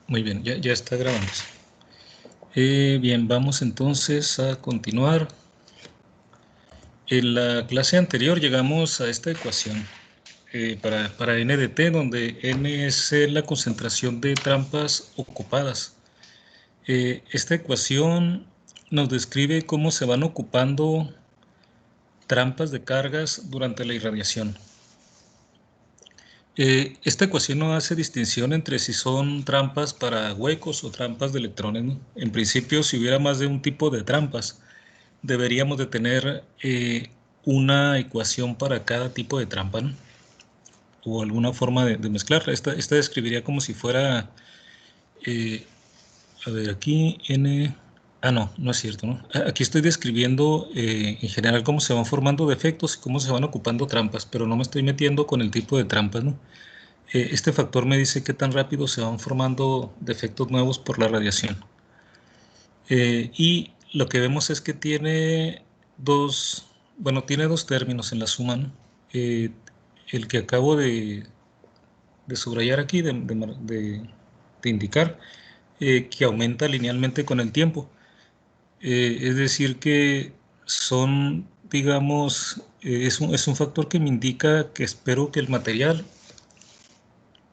Muy bien, ya está grabando. Bien, vamos entonces a continuar. En la clase anterior llegamos a esta ecuación para n de t, donde n es la concentración de trampas ocupadas. Esta ecuación nos describe cómo se van ocupando trampas de cargas durante la irradiación. Esta ecuación no hace distinción entre si son trampas para huecos o trampas de electrones, ¿no? En principio, si hubiera más de un tipo de trampas, deberíamos de tener una ecuación para cada tipo de trampa, ¿no? O alguna forma de mezclarla. Esta describiría como si fuera, a ver, aquí n... Ah, no es cierto, ¿no? Aquí estoy describiendo en general cómo se van formando defectos y cómo se van ocupando trampas, pero no me estoy metiendo con el tipo de trampas, ¿no? Este factor me dice qué tan rápido se van formando defectos nuevos por la radiación. Y lo que vemos es que tiene tiene dos términos en la suma, ¿no? Eh, el que acabo de subrayar aquí, de indicar, que aumenta linealmente con el tiempo. Es decir, que son, digamos, es un factor que me indica que espero que el material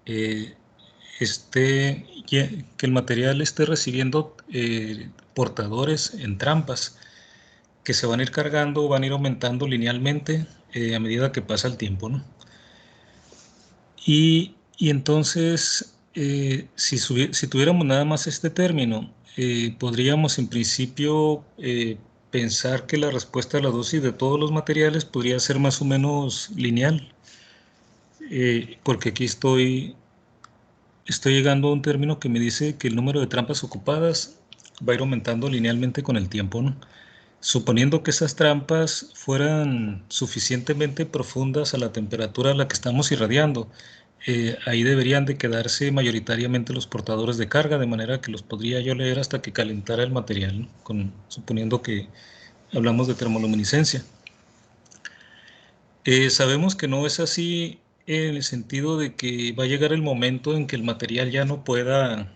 eh, que el material esté recibiendo portadores en trampas que se van a ir cargando, van a ir aumentando linealmente a medida que pasa el tiempo, ¿no? Y entonces, si tuviéramos nada más este término, podríamos en principio pensar que la respuesta a la dosis de todos los materiales podría ser más o menos lineal, porque aquí estoy llegando a un término que me dice que el número de trampas ocupadas va a ir aumentando linealmente con el tiempo, ¿no? Suponiendo que esas trampas fueran suficientemente profundas a la temperatura a la que estamos irradiando, ahí deberían de quedarse mayoritariamente los portadores de carga, de manera que los podría yo leer hasta que calentara el material, ¿no? Suponiendo que hablamos de termoluminiscencia. Sabemos que no es así en el sentido de que va a llegar el momento en que el material ya no pueda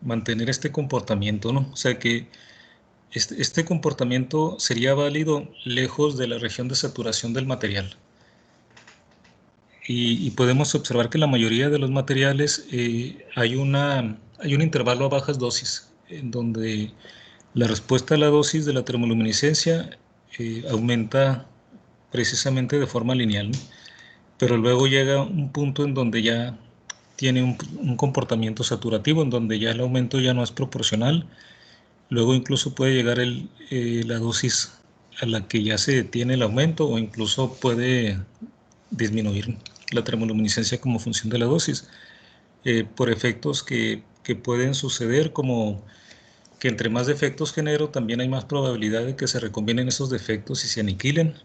mantener este comportamiento, ¿no? O sea que este comportamiento sería válido lejos de la región de saturación del material. Y podemos observar que en la mayoría de los materiales hay un intervalo a bajas dosis, en donde la respuesta a la dosis de la termoluminiscencia aumenta precisamente de forma lineal, ¿no? Pero luego llega un punto en donde ya tiene un comportamiento saturativo, en donde ya el aumento ya no es proporcional. Luego incluso puede llegar la dosis a la que ya se detiene el aumento, o incluso puede disminuir la termoluminiscencia como función de la dosis, por efectos que pueden suceder, como que entre más defectos genero, también hay más probabilidad de que se recombinen esos defectos y se aniquilen.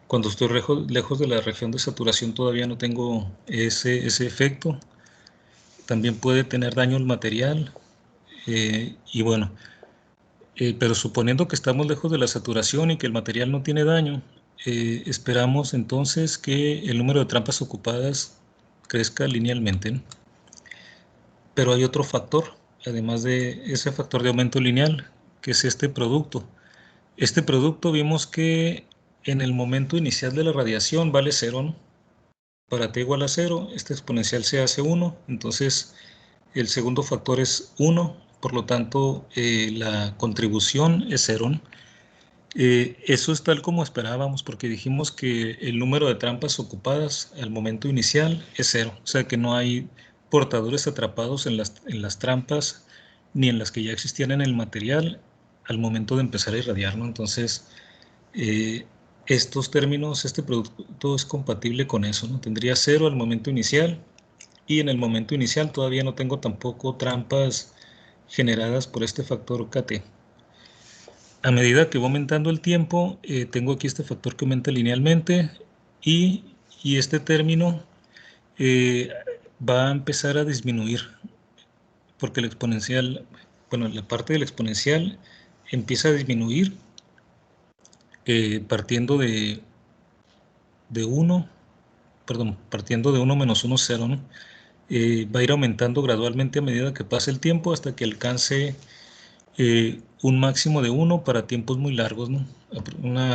Cuando estoy lejos de la región de saturación todavía no tengo ese efecto. También puede tener daño el material. Y bueno, pero suponiendo que estamos lejos de la saturación y que el material no tiene daño, esperamos entonces que el número de trampas ocupadas crezca linealmente, ¿no? Pero hay otro factor, además de ese factor de aumento lineal, que es este producto. Este producto vimos que en el momento inicial de la radiación vale cero, ¿no? Para t igual a 0, esta exponencial se hace 1, entonces el segundo factor es 1, por lo tanto la contribución es 0, ¿no? Eso es tal como esperábamos, porque dijimos que el número de trampas ocupadas al momento inicial es 0, o sea que no hay portadores atrapados en las trampas ni en las que ya existían en el material al momento de empezar a irradiar, ¿no? Entonces, eh, estos términos, este producto es compatible con eso, ¿no? Tendría 0 al momento inicial, y en el momento inicial todavía no tengo tampoco trampas generadas por este factor Kt. A medida que va aumentando el tiempo, tengo aquí este factor que aumenta linealmente, y este término eh, va a empezar a disminuir, porque el exponencial, bueno, la parte del exponencial empieza a disminuir partiendo de 1, perdón, partiendo de 1 menos 1, 0, ¿no? va a ir aumentando gradualmente a medida que pase el tiempo hasta que alcance un máximo de 1 para tiempos muy largos, ¿no?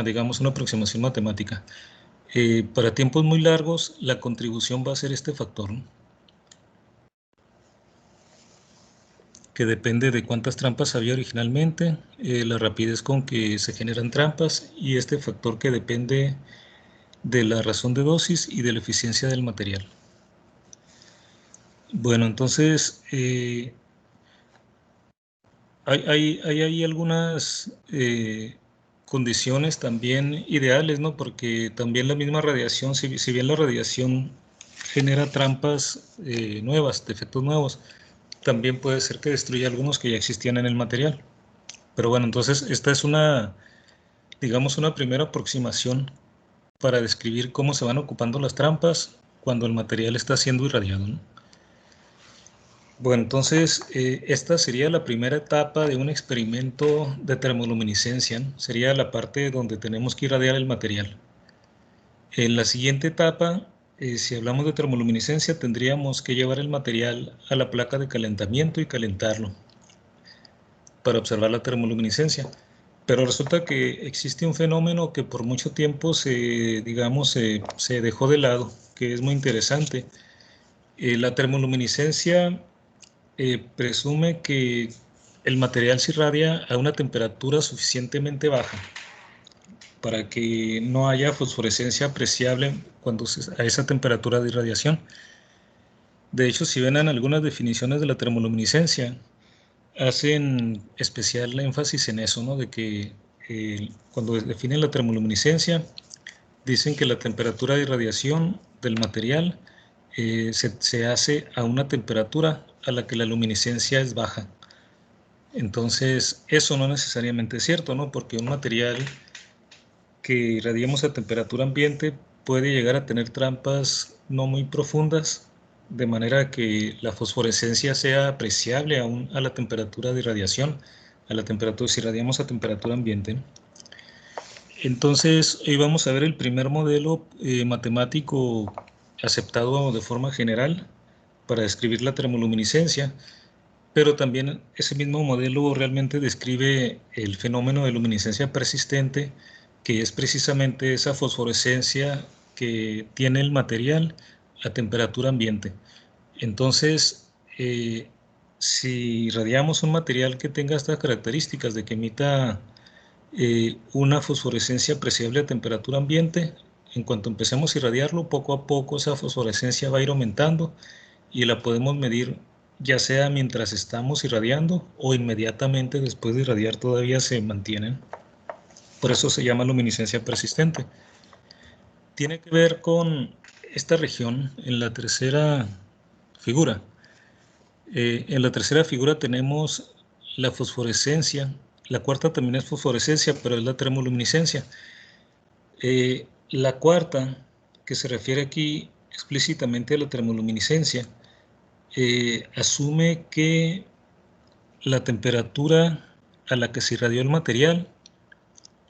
Digamos, una aproximación matemática. Para tiempos muy largos, la contribución va a ser este factor, ¿no? Que depende de cuántas trampas había originalmente, la rapidez con que se generan trampas y este factor que depende de la razón de dosis y de la eficiencia del material. Bueno, entonces hay algunas condiciones también ideales, ¿no? Porque también la misma radiación, si bien la radiación genera trampas nuevas, defectos nuevos, también puede ser que destruya algunos que ya existían en el material. Pero bueno, entonces esta es digamos, una primera aproximación para describir cómo se van ocupando las trampas cuando el material está siendo irradiado, ¿no? Bueno, entonces esta sería la primera etapa de un experimento de termoluminiscencia, ¿no? Sería la parte donde tenemos que irradiar el material. En la siguiente etapa, si hablamos de termoluminiscencia, tendríamos que llevar el material a la placa de calentamiento y calentarlo para observar la termoluminiscencia. Pero resulta que existe un fenómeno que por mucho tiempo digamos, se dejó de lado, que es muy interesante. La termoluminiscencia presume que el material se irradia a una temperatura suficientemente baja para que no haya fosforescencia apreciable a esa temperatura de irradiación. De hecho, si ven en algunas definiciones de la termoluminiscencia, hacen especial énfasis en eso, ¿no? De que cuando definen la termoluminiscencia, dicen que la temperatura de irradiación del material se hace a una temperatura a la que la luminiscencia es baja. Entonces, eso no necesariamente es cierto, ¿no? Porque un material que irradiemos a temperatura ambiente puede llegar a tener trampas no muy profundas, de manera que la fosforescencia sea apreciable aún a la temperatura de irradiación, si irradiamos a temperatura ambiente. Entonces, hoy vamos a ver el primer modelo matemático aceptado de forma general para describir la termoluminiscencia, pero también ese mismo modelo realmente describe el fenómeno de luminiscencia persistente, que es precisamente esa fosforescencia que tiene el material a temperatura ambiente. Entonces, si irradiamos un material que tenga estas características de que emita una fosforescencia apreciable a temperatura ambiente, en cuanto empecemos a irradiarlo, poco a poco esa fosforescencia va a ir aumentando y la podemos medir ya sea mientras estamos irradiando o inmediatamente después de irradiar todavía se mantienen. Por eso se llama luminiscencia persistente. Tiene que ver con esta región en la tercera figura. En la tercera figura tenemos la fosforescencia. La cuarta también es fosforescencia, pero es la termoluminiscencia. La cuarta, que se refiere aquí explícitamente a la termoluminiscencia, asume que la temperatura a la que se irradió el material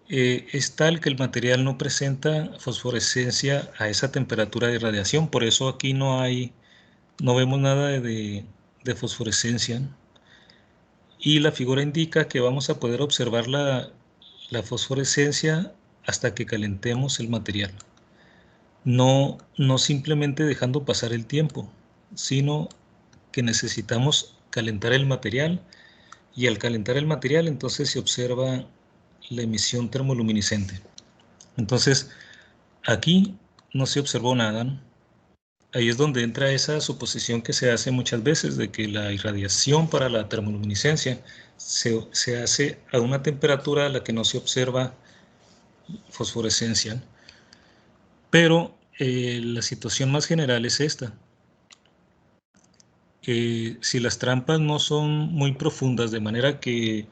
es tal que el material no presenta fosforescencia a esa temperatura de irradiación. Por eso aquí no vemos nada de fosforescencia. Y la figura indica que vamos a poder observar la fosforescencia hasta que calentemos el material. No simplemente dejando pasar el tiempo, sino que necesitamos calentar el material y al calentar el material entonces se observa la emisión termoluminiscente. Entonces aquí no se observó nada, ¿no? Ahí es donde entra esa suposición que se hace muchas veces de que la irradiación para la termoluminiscencia se hace a una temperatura a la que no se observa fosforescencia. Pero la situación más general es esta. Si las trampas no son muy profundas, de manera que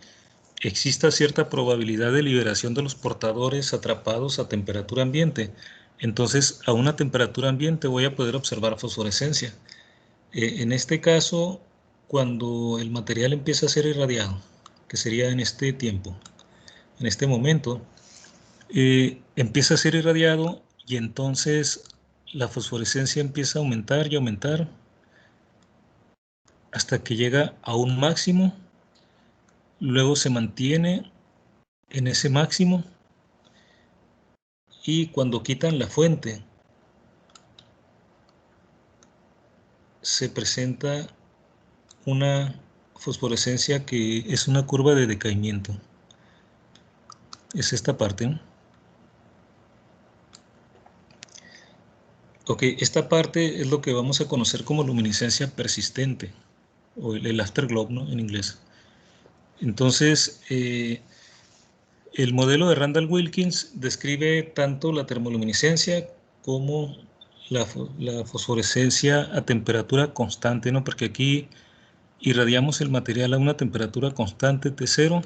exista cierta probabilidad de liberación de los portadores atrapados a temperatura ambiente, entonces a una temperatura ambiente voy a poder observar fosforescencia. En este caso, cuando el material empieza a ser irradiado, que sería en este tiempo, en este momento, empieza a ser irradiado y entonces la fosforescencia empieza a aumentar y aumentar hasta que llega a un máximo, luego se mantiene en ese máximo y cuando quitan la fuente se presenta una fosforescencia que es una curva de decaimiento. Es esta parte, ¿no? Ok, esta parte es lo que vamos a conocer como luminiscencia persistente, o el afterglow, ¿no? En inglés. Entonces, el modelo de Randall-Wilkins describe tanto la termoluminiscencia como la fosforescencia a temperatura constante, ¿no? Porque aquí irradiamos el material a una temperatura constante T0.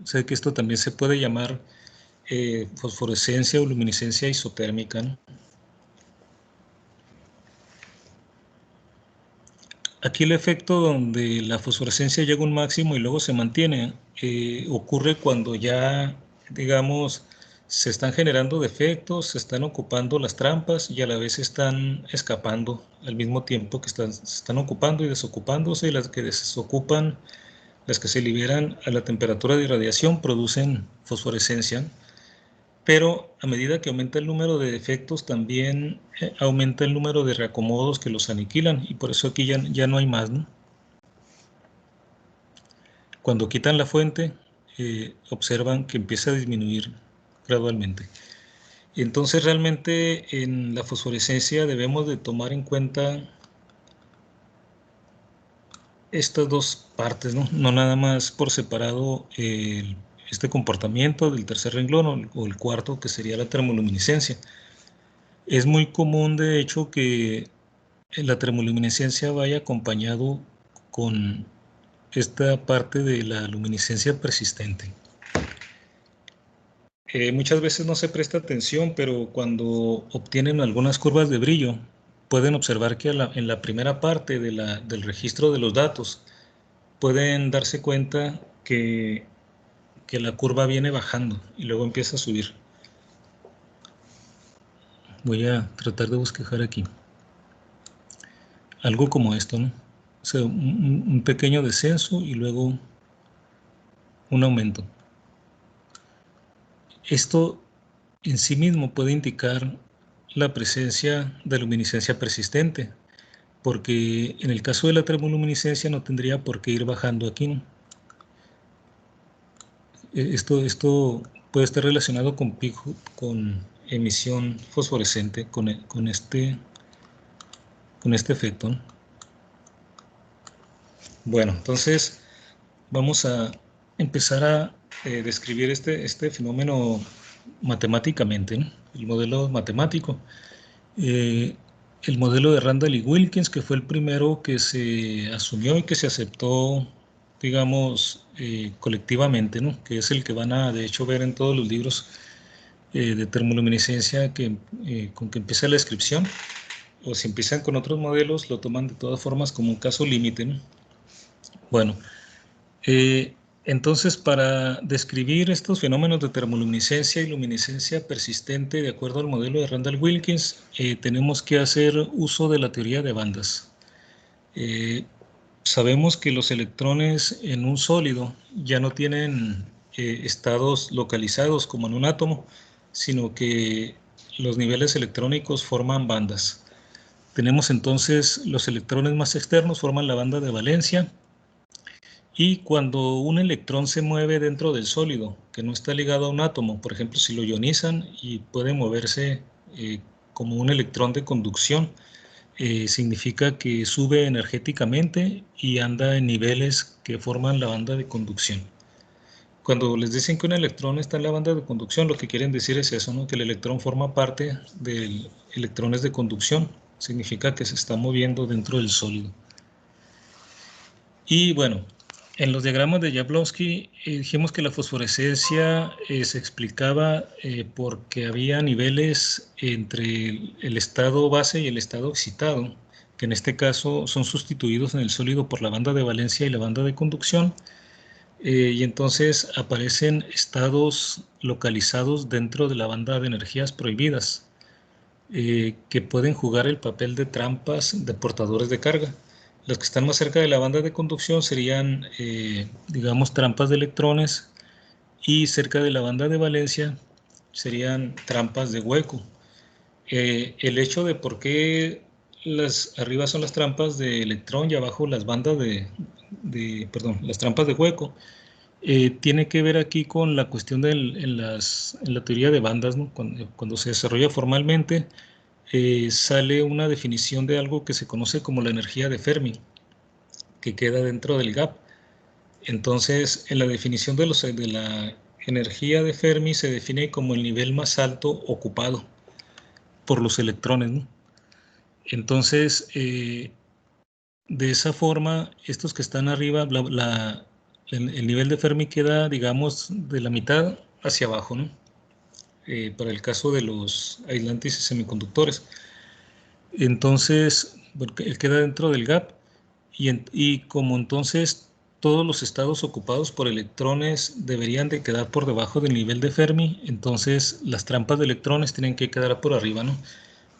Sé que esto también se puede llamar fosforescencia o luminiscencia isotérmica, ¿no? Aquí el efecto donde la fosforescencia llega a un máximo y luego se mantiene, ocurre cuando ya, digamos, se están generando defectos, se están ocupando las trampas y a la vez están escapando al mismo tiempo que se están ocupando y desocupándose, y las que desocupan, las que se liberan a la temperatura de irradiación producen fosforescencia. Pero a medida que aumenta el número de defectos, también aumenta el número de reacomodos que los aniquilan, y por eso aquí ya no hay más, ¿no? Cuando quitan la fuente, observan que empieza a disminuir gradualmente. Entonces realmente en la fosforescencia debemos de tomar en cuenta estas dos partes, ¿no? No nada más por separado este comportamiento del tercer renglón o el cuarto, que sería la termoluminiscencia. Es muy común, de hecho, que la termoluminiscencia vaya acompañado con esta parte de la luminiscencia persistente. Muchas veces no se presta atención, pero cuando obtienen algunas curvas de brillo, pueden observar que en la primera parte del registro de los datos, pueden darse cuenta que la curva viene bajando y luego empieza a subir. Voy a tratar de bosquejar aquí. Algo como esto, ¿no? O sea, un pequeño descenso y luego un aumento. Esto en sí mismo puede indicar la presencia de luminiscencia persistente, porque en el caso de la termoluminiscencia no tendría por qué ir bajando aquí, ¿no? Esto puede estar relacionado con emisión fosforescente, con este efecto, ¿no? Bueno, entonces vamos a empezar a describir este fenómeno matemáticamente, ¿no? El modelo matemático. El modelo de Randall y Wilkins, que fue el primero que se asumió y que se aceptó, digamos, colectivamente, ¿no? Que es el que van a, de hecho, ver en todos los libros de termoluminiscencia con que empieza la descripción, o si empiezan con otros modelos, lo toman de todas formas como un caso límite, ¿no? Bueno, entonces, para describir estos fenómenos de termoluminiscencia y luminiscencia persistente de acuerdo al modelo de Randall-Wilkins, tenemos que hacer uso de la teoría de bandas. Sabemos que los electrones en un sólido ya no tienen estados localizados como en un átomo, sino que los niveles electrónicos forman bandas. Tenemos entonces los electrones más externos forman la banda de valencia, y cuando un electrón se mueve dentro del sólido, que no está ligado a un átomo, por ejemplo, si lo ionizan y puede moverse como un electrón de conducción, significa que sube energéticamente y anda en niveles que forman la banda de conducción. Cuando les dicen que un electrón está en la banda de conducción, lo que quieren decir es eso, ¿no? Que el electrón forma parte de electrones de conducción. Significa que se está moviendo dentro del sólido. Y bueno, en los diagramas de Jablonski dijimos que la fosforescencia se explicaba porque había niveles entre el estado base y el estado excitado, que en este caso son sustituidos en el sólido por la banda de valencia y la banda de conducción, y entonces aparecen estados localizados dentro de la banda de energías prohibidas, que pueden jugar el papel de trampas de portadores de carga. Las que están más cerca de la banda de conducción serían, digamos, trampas de electrones, y cerca de la banda de valencia serían trampas de hueco. El hecho de por qué arriba son las trampas de electrón y abajo las bandas perdón, las trampas de hueco, tiene que ver aquí con la cuestión en la teoría de bandas, ¿no? Cuando se desarrolla formalmente, sale una definición de algo que se conoce como la energía de Fermi, que queda dentro del gap. Entonces, en la definición de la energía de Fermi se define como el nivel más alto ocupado por los electrones, ¿no? Entonces, de esa forma, estos que están arriba, el nivel de Fermi queda, digamos, de la mitad hacia abajo, ¿no? Para el caso de los aislantes y semiconductores. Entonces, porque él queda dentro del gap, y como entonces todos los estados ocupados por electrones deberían de quedar por debajo del nivel de Fermi, entonces las trampas de electrones tienen que quedar por arriba, ¿no?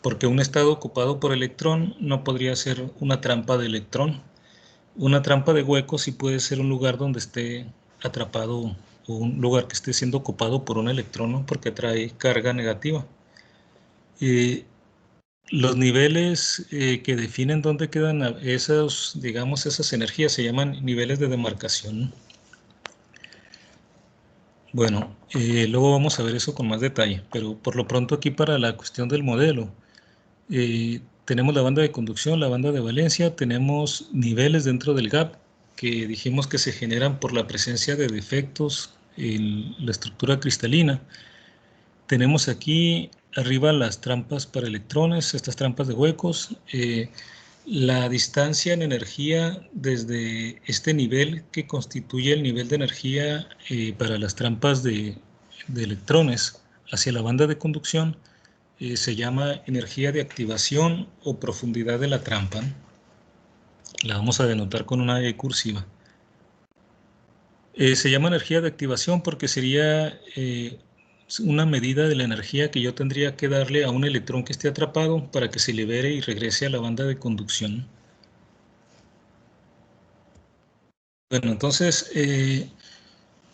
Porque un estado ocupado por electrón no podría ser una trampa de electrón. Una trampa de hueco sí puede ser un lugar donde esté atrapado, o un lugar que esté siendo ocupado por un electrón, ¿no? Porque trae carga negativa. Los niveles que definen dónde quedan esas, digamos, esas energías se llaman niveles de demarcación. Bueno, luego vamos a ver eso con más detalle, pero por lo pronto aquí para la cuestión del modelo, tenemos la banda de conducción, la banda de valencia, tenemos niveles dentro del gap que dijimos que se generan por la presencia de defectos en la estructura cristalina. Tenemos aquí arriba las trampas para electrones, estas trampas de huecos. La distancia en energía desde este nivel que constituye el nivel de energía para las trampas de electrones hacia la banda de conducción se llama energía de activación o profundidad de la trampa. La vamos a denotar con una E cursiva. Se llama energía de activación porque sería una medida de la energía que yo tendría que darle a un electrón que esté atrapado para que se libere y regrese a la banda de conducción. Bueno, entonces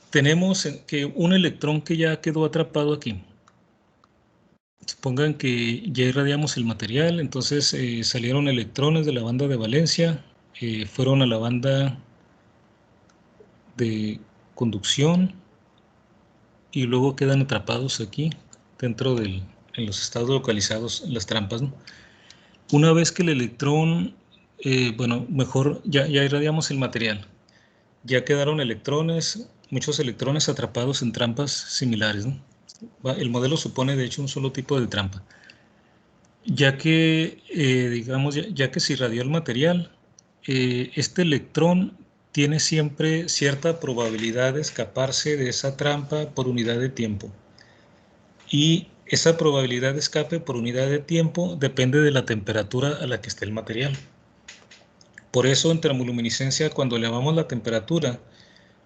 tenemos que un electrón que ya quedó atrapado aquí. Supongan que ya irradiamos el material, entonces salieron electrones de la banda de valencia, fueron a la banda de conducción y luego quedan atrapados aquí dentro en los estados localizados en las trampas, ¿no? Una vez que el electrón, bueno, mejor ya irradiamos el material, ya quedaron electrones, muchos electrones atrapados en trampas similares, ¿no? El modelo supone de hecho un solo tipo de trampa. Ya que, digamos, ya que se irradió el material, este electrón tiene siempre cierta probabilidad de escaparse de esa trampa por unidad de tiempo. Y esa probabilidad de escape por unidad de tiempo depende de la temperatura a la que esté el material. Por eso en termoluminiscencia, cuando elevamos la temperatura,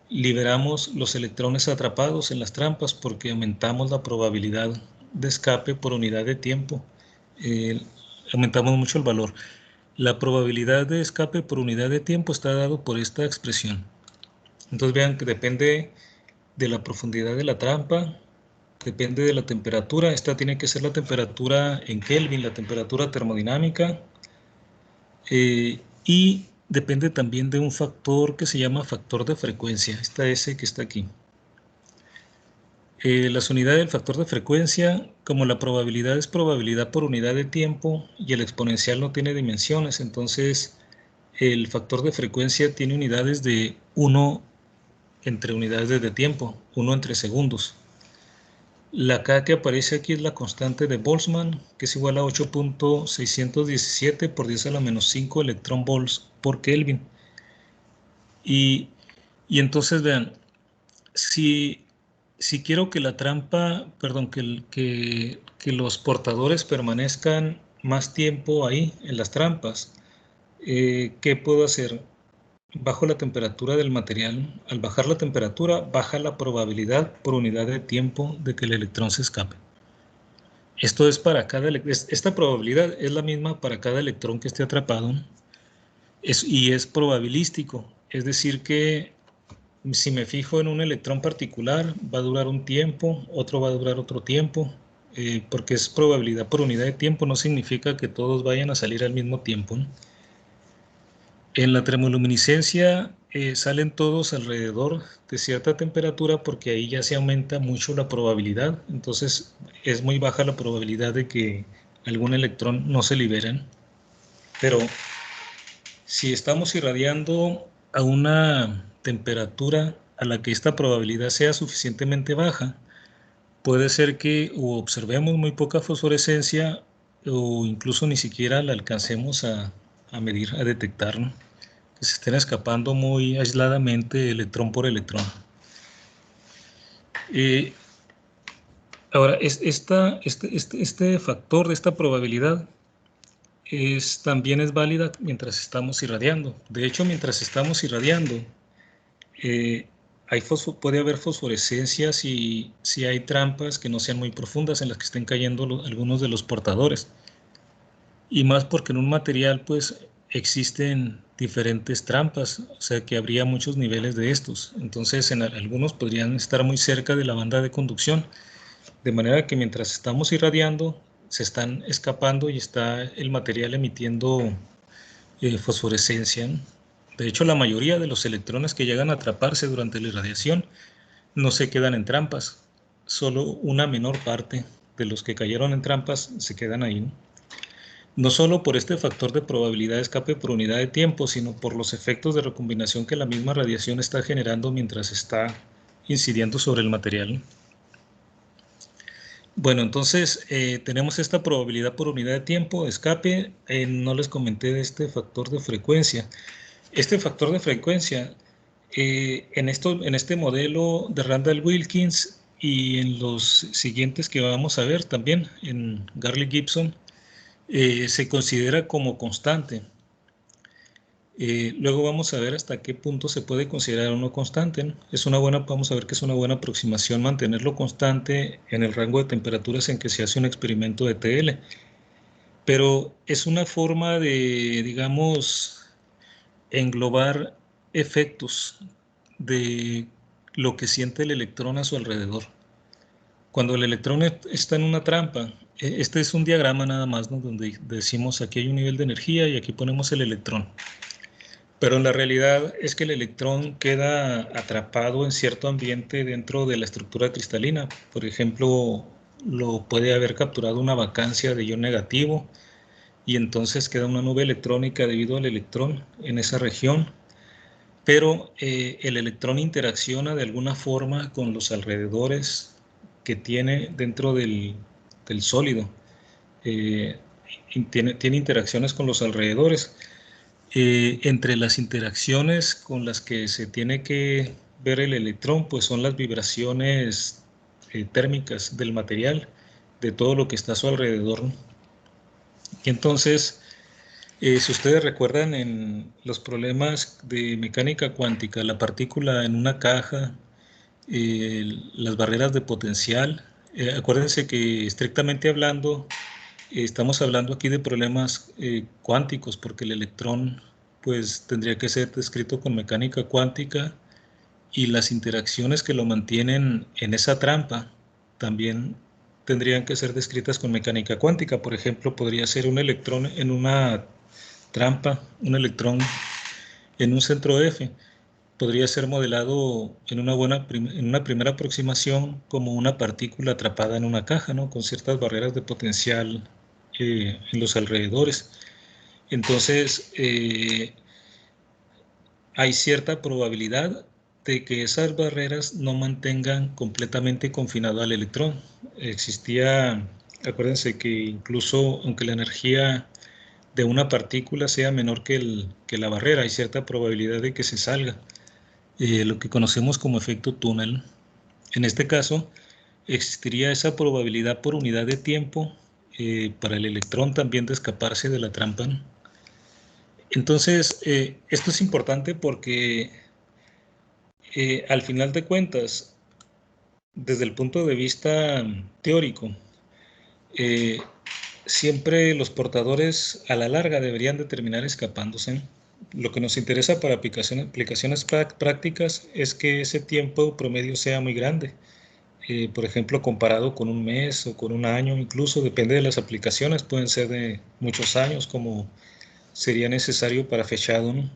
liberamos los electrones atrapados en las trampas porque aumentamos la probabilidad de escape por unidad de tiempo. Aumentamos mucho el valor. La probabilidad de escape por unidad de tiempo está dado por esta expresión. Entonces vean que depende de la profundidad de la trampa, depende de la temperatura. Esta tiene que ser la temperatura en Kelvin, la temperatura termodinámica, y depende también de un factor que se llama factor de frecuencia, esta S que está aquí. Las unidades del factor de frecuencia, como la probabilidad es probabilidad por unidad de tiempo y el exponencial no tiene dimensiones, entonces el factor de frecuencia tiene unidades de 1 entre unidades de tiempo, 1 entre segundos. La K que aparece aquí es la constante de Boltzmann, que es igual a 8.617 por 10 a la menos 5 electrón volts por Kelvin. Y entonces vean, si quiero que la trampa, perdón, que los portadores permanezcan más tiempo ahí en las trampas, ¿qué puedo hacer? Bajo la temperatura del material. Al bajar la temperatura, baja la probabilidad por unidad de tiempo de que el electrón se escape. Esta probabilidad es la misma para cada electrón que esté atrapado. y es probabilístico. Es decir que si me fijo en un electrón particular, va a durar un tiempo, otro va a durar otro tiempo, porque es probabilidad por unidad de tiempo, no significa que todos vayan a salir al mismo tiempo, ¿no? En la tremoluminiscencia salen todos alrededor de cierta temperatura porque ahí ya se aumenta mucho la probabilidad, entonces es muy baja la probabilidad de que algún electrón no se liberen. Pero si estamos irradiando a una temperatura a la que esta probabilidad sea suficientemente baja, puede ser que o observemos muy poca fosforescencia o incluso ni siquiera la alcancemos a medir, a detectar, ¿no? Que se estén escapando muy aisladamente electrón por electrón. Ahora, este factor de esta probabilidad también es válida mientras estamos irradiando. De hecho, mientras estamos irradiando, puede haber fosforescencia si hay trampas que no sean muy profundas en las que estén cayendo algunos de los portadores. Y más porque en un material pues existen diferentes trampas, o sea que habría muchos niveles de estos. Entonces algunos podrían estar muy cerca de la banda de conducción, de manera que mientras estamos irradiando se están escapando y está el material emitiendo fosforescencia, ¿no? De hecho, la mayoría de los electrones que llegan a atraparse durante la irradiación no se quedan en trampas, solo una menor parte de los que cayeron en trampas se quedan ahí, ¿no? No solo por este factor de probabilidad de escape por unidad de tiempo, sino por los efectos de recombinación que la misma radiación está generando mientras está incidiendo sobre el material. Bueno, entonces tenemos esta probabilidad por unidad de tiempo de escape. No les comenté de este factor de frecuencia. Este factor de frecuencia, en este modelo de Randall-Wilkins y en los siguientes que vamos a ver también, en Garlick-Gibson, se considera como constante. Luego vamos a ver hasta qué punto se puede considerar uno constante, ¿no? Vamos a ver que es una buena aproximación mantenerlo constante en el rango de temperaturas en que se hace un experimento de TL. Pero es una forma de, digamos, englobar efectos de lo que siente el electrón a su alrededor. Cuando el electrón está en una trampa, este es un diagrama nada más, ¿no? Donde decimos aquí hay un nivel de energía y aquí ponemos el electrón. Pero la realidad es que el electrón queda atrapado en cierto ambiente dentro de la estructura cristalina. Por ejemplo, lo puede haber capturado una vacancia de ion negativo y entonces queda una nube electrónica debido al electrón en esa región. Pero el electrón interacciona de alguna forma con los alrededores que tiene dentro del sólido. Tiene interacciones con los alrededores. Entre las interacciones con las que se tiene que ver el electrón, pues son las vibraciones térmicas del material, de todo lo que está a su alrededor, ¿no? Y entonces, si ustedes recuerdan en los problemas de mecánica cuántica, la partícula en una caja, las barreras de potencial, acuérdense que estrictamente hablando, estamos hablando aquí de problemas cuánticos, porque el electrón pues tendría que ser descrito con mecánica cuántica y las interacciones que lo mantienen en esa trampa también tendrían que ser descritas con mecánica cuántica. Por ejemplo, podría ser un electrón en una trampa, un electrón en un centro F. Podría ser modelado en una primera aproximación como una partícula atrapada en una caja, ¿no? Con ciertas barreras de potencial en los alrededores. Entonces, hay cierta probabilidad de que esas barreras no mantengan completamente confinado al electrón. Acuérdense que incluso aunque la energía de una partícula sea menor que la barrera, hay cierta probabilidad de que se salga, lo que conocemos como efecto túnel. En este caso, existiría esa probabilidad por unidad de tiempo para el electrón también de escaparse de la trampa, ¿no? Entonces, esto es importante porque al final de cuentas, desde el punto de vista teórico, siempre los portadores a la larga deberían de terminar escapándose. lo que nos interesa para aplicaciones prácticas es que ese tiempo promedio sea muy grande. Por ejemplo, comparado con un mes o con un año, incluso depende de las aplicaciones, pueden ser de muchos años, como sería necesario para fechado, ¿no?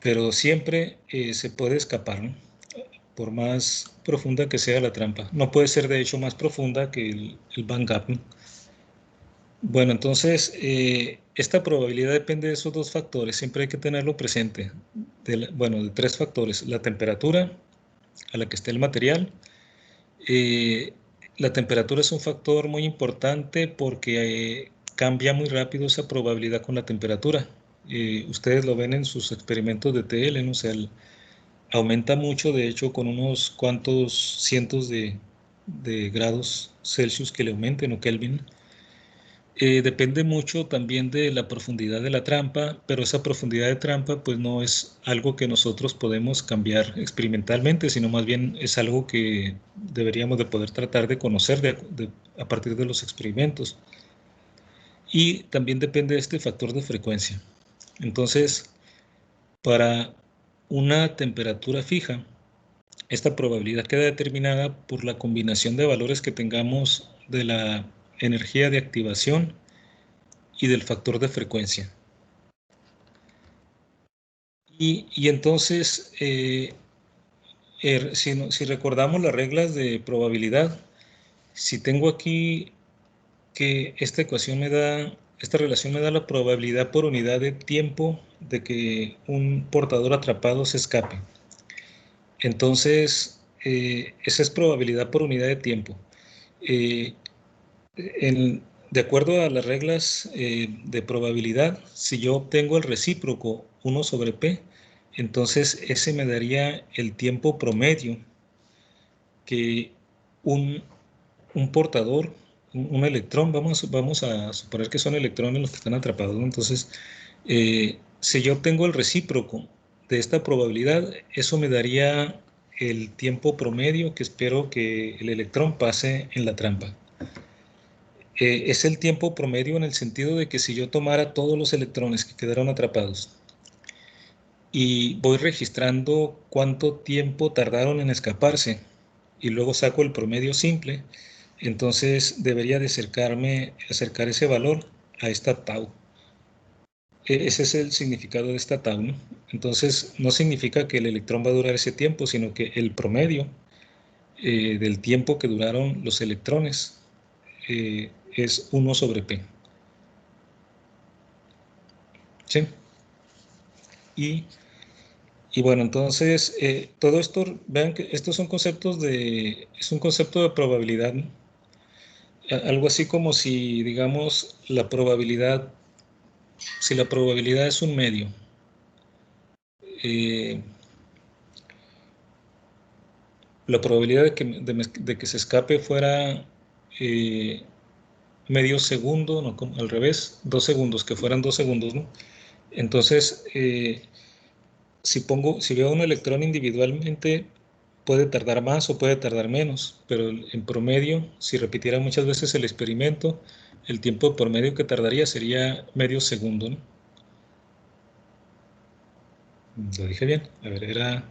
Pero siempre se puede escapar, ¿no? Por más profunda que sea la trampa. No puede ser, de hecho, más profunda que el Van Gogh, ¿no? Bueno, entonces, esta probabilidad depende de esos dos factores. Siempre hay que tenerlo presente. Bueno, de tres factores. La temperatura a la que esté el material. Eh, la temperatura es un factor muy importante porque cambia muy rápido esa probabilidad con la temperatura. Ustedes lo ven en sus experimentos de TL, ¿no? O sea, aumenta mucho, de hecho, con unos cuantos cientos de grados Celsius que le aumenten o Kelvin. Depende mucho también de la profundidad de la trampa, pero esa profundidad de trampa pues no es algo que nosotros podemos cambiar experimentalmente, sino más bien es algo que deberíamos de poder tratar de conocer a partir de los experimentos. Y también depende de este factor de frecuencia. Entonces, para una temperatura fija, esta probabilidad queda determinada por la combinación de valores que tengamos de la energía de activación y del factor de frecuencia. Y entonces, si recordamos las reglas de probabilidad, si tengo aquí que esta ecuación esta relación me da la probabilidad por unidad de tiempo de que un portador atrapado se escape. Entonces, esa es probabilidad por unidad de tiempo. Eh, de acuerdo a las reglas de probabilidad, si yo obtengo el recíproco 1 sobre P, entonces ese me daría el tiempo promedio que un, un portador, un electrón, vamos a suponer que son electrones los que están atrapados, ¿no? Entonces, si yo obtengo el recíproco de esta probabilidad, eso me daría el tiempo promedio que espero que el electrón pase en la trampa. Es el tiempo promedio en el sentido de que si yo tomara todos los electrones que quedaron atrapados y voy registrando cuánto tiempo tardaron en escaparse y luego saco el promedio simple, entonces debería de acercar ese valor a esta tau. Ese es el significado de esta tau, ¿no? Entonces no significa que el electrón va a durar ese tiempo, sino que el promedio del tiempo que duraron los electrones es 1 sobre P. ¿Sí? Y bueno, entonces, todo esto, vean que estos son es un concepto de probabilidad, ¿no? Algo así como si, digamos, si la probabilidad es un medio, eh, la probabilidad de que se escape fuera medio segundo, no, al revés, 2 segundos, que fueran 2 segundos, ¿no? Entonces, si veo un electrón individualmente, puede tardar más o puede tardar menos, pero en promedio, si repitiera muchas veces el experimento, el tiempo promedio que tardaría sería medio segundo, ¿no? Lo dije bien. A ver, era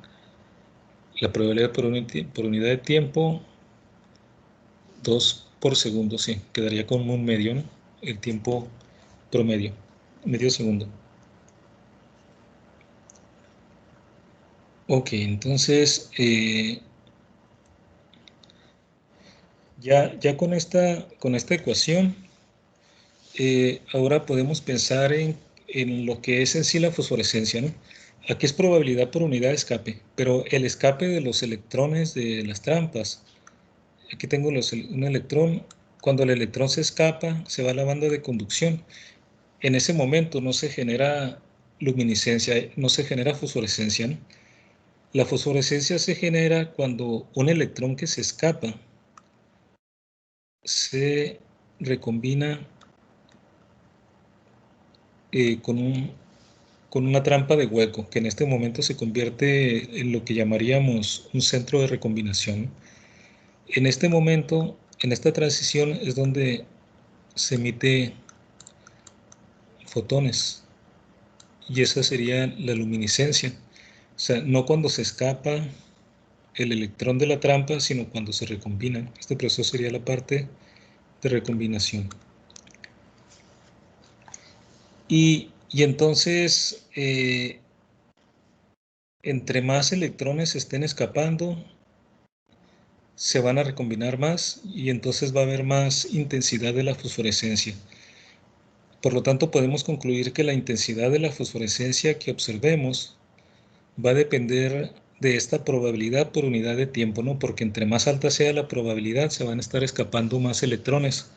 la probabilidad por unidad de tiempo, 2 por segundo, sí, quedaría como un medio, ¿no? El tiempo promedio, medio segundo. Ok, entonces, ya con esta ecuación, ahora podemos pensar en lo que es en sí la fosforescencia, ¿no? Aquí es probabilidad por unidad de escape, pero el escape de los electrones de las trampas, aquí tengo un electrón, cuando el electrón se escapa, se va a la banda de conducción. En ese momento no se genera luminiscencia, no se genera fosforescencia, ¿no? La fosforescencia se genera cuando un electrón que se escapa se recombina con una trampa de hueco, que en este momento se convierte en lo que llamaríamos un centro de recombinación. En este momento, en esta transición, es donde se emite fotones. y esa sería la luminiscencia. O sea, no cuando se escapa el electrón de la trampa, sino cuando se recombinan. Este proceso sería la parte de recombinación. Y entonces, entre más electrones estén escapando, se van a recombinar más y entonces va a haber más intensidad de la fosforescencia. Por lo tanto, podemos concluir que la intensidad de la fosforescencia que observemos va a depender de esta probabilidad por unidad de tiempo, ¿no? Porque entre más alta sea la probabilidad, se van a estar escapando más electrones.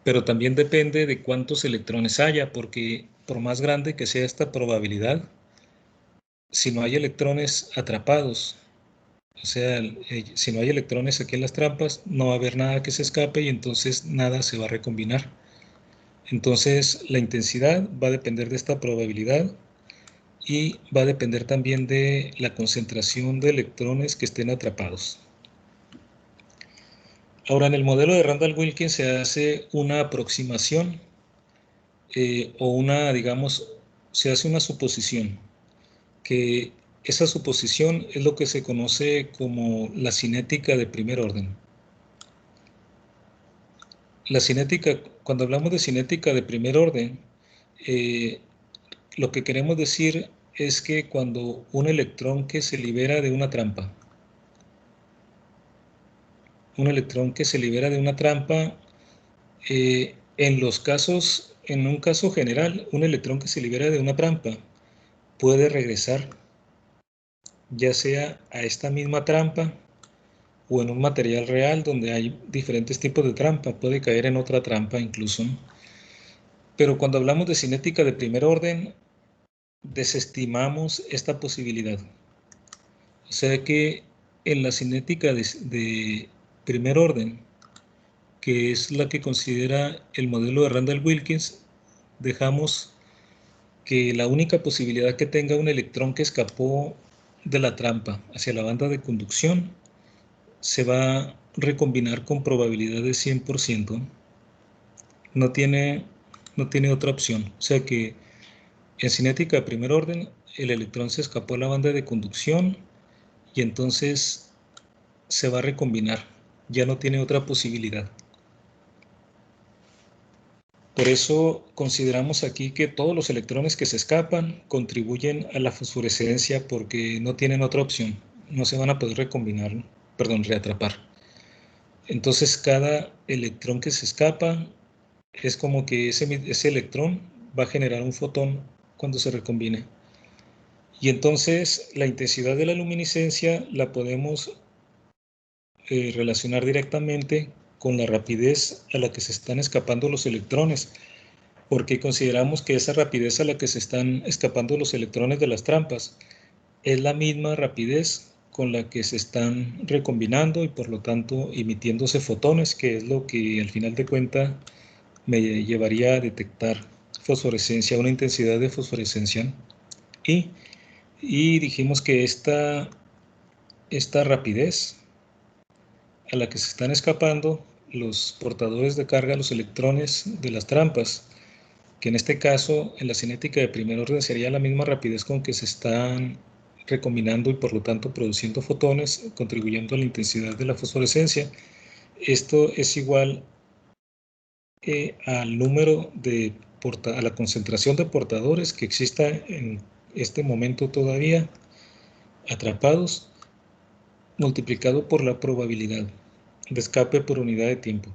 Pero también depende de cuántos electrones haya, porque por más grande que sea esta probabilidad, si no hay electrones atrapados, o sea, si no hay electrones aquí en las trampas, no va a haber nada que se escape y entonces nada se va a recombinar. Entonces, la intensidad va a depender de esta probabilidad y va a depender también de la concentración de electrones que estén atrapados. Ahora, en el modelo de Randall-Wilkins se hace una aproximación o una, digamos, se hace una suposición, que esa suposición es lo que se conoce como la cinética de primer orden. La cinética, cuando hablamos de cinética de primer orden, lo que queremos decir es que cuando un electrón que se libera de una trampa, en un caso general, un electrón que se libera de una trampa puede regresar, ya sea a esta misma trampa o en un material real donde hay diferentes tipos de trampa, puede caer en otra trampa incluso. Pero cuando hablamos de cinética de primer orden, desestimamos esta posibilidad. O sea que en la cinética de primer orden, que es la que considera el modelo de Randall-Wilkins, dejamos que la única posibilidad que tenga un electrón que escapó de la trampa hacia la banda de conducción se va a recombinar con probabilidad de 100%. No tiene otra opción. O sea que en cinética de primer orden, el electrón se escapó a la banda de conducción y entonces se va a recombinar. Ya no tiene otra posibilidad. Por eso consideramos aquí que todos los electrones que se escapan contribuyen a la fosforescencia porque no tienen otra opción. No se van a poder recombinar, perdón, reatrapar. Entonces cada electrón que se escapa es como que ese electrón va a generar un fotón cuando se recombine. Y entonces la intensidad de la luminiscencia la podemos relacionar directamente con la rapidez a la que se están escapando los electrones, porque consideramos que esa rapidez a la que se están escapando los electrones de las trampas es la misma rapidez con la que se están recombinando y por lo tanto emitiéndose fotones, que es lo que al final de cuentas me llevaría a detectar fosforescencia, una intensidad de fosforescencia. Y dijimos que esta rapidez a la que se están escapando los portadores de carga, los electrones de las trampas, que en este caso en la cinética de primer orden sería la misma rapidez con que se están recombinando y por lo tanto produciendo fotones, contribuyendo a la intensidad de la fosforescencia. Esto es igual al número a la concentración de portadores que exista en este momento todavía atrapados, multiplicado por la probabilidad de escape por unidad de tiempo.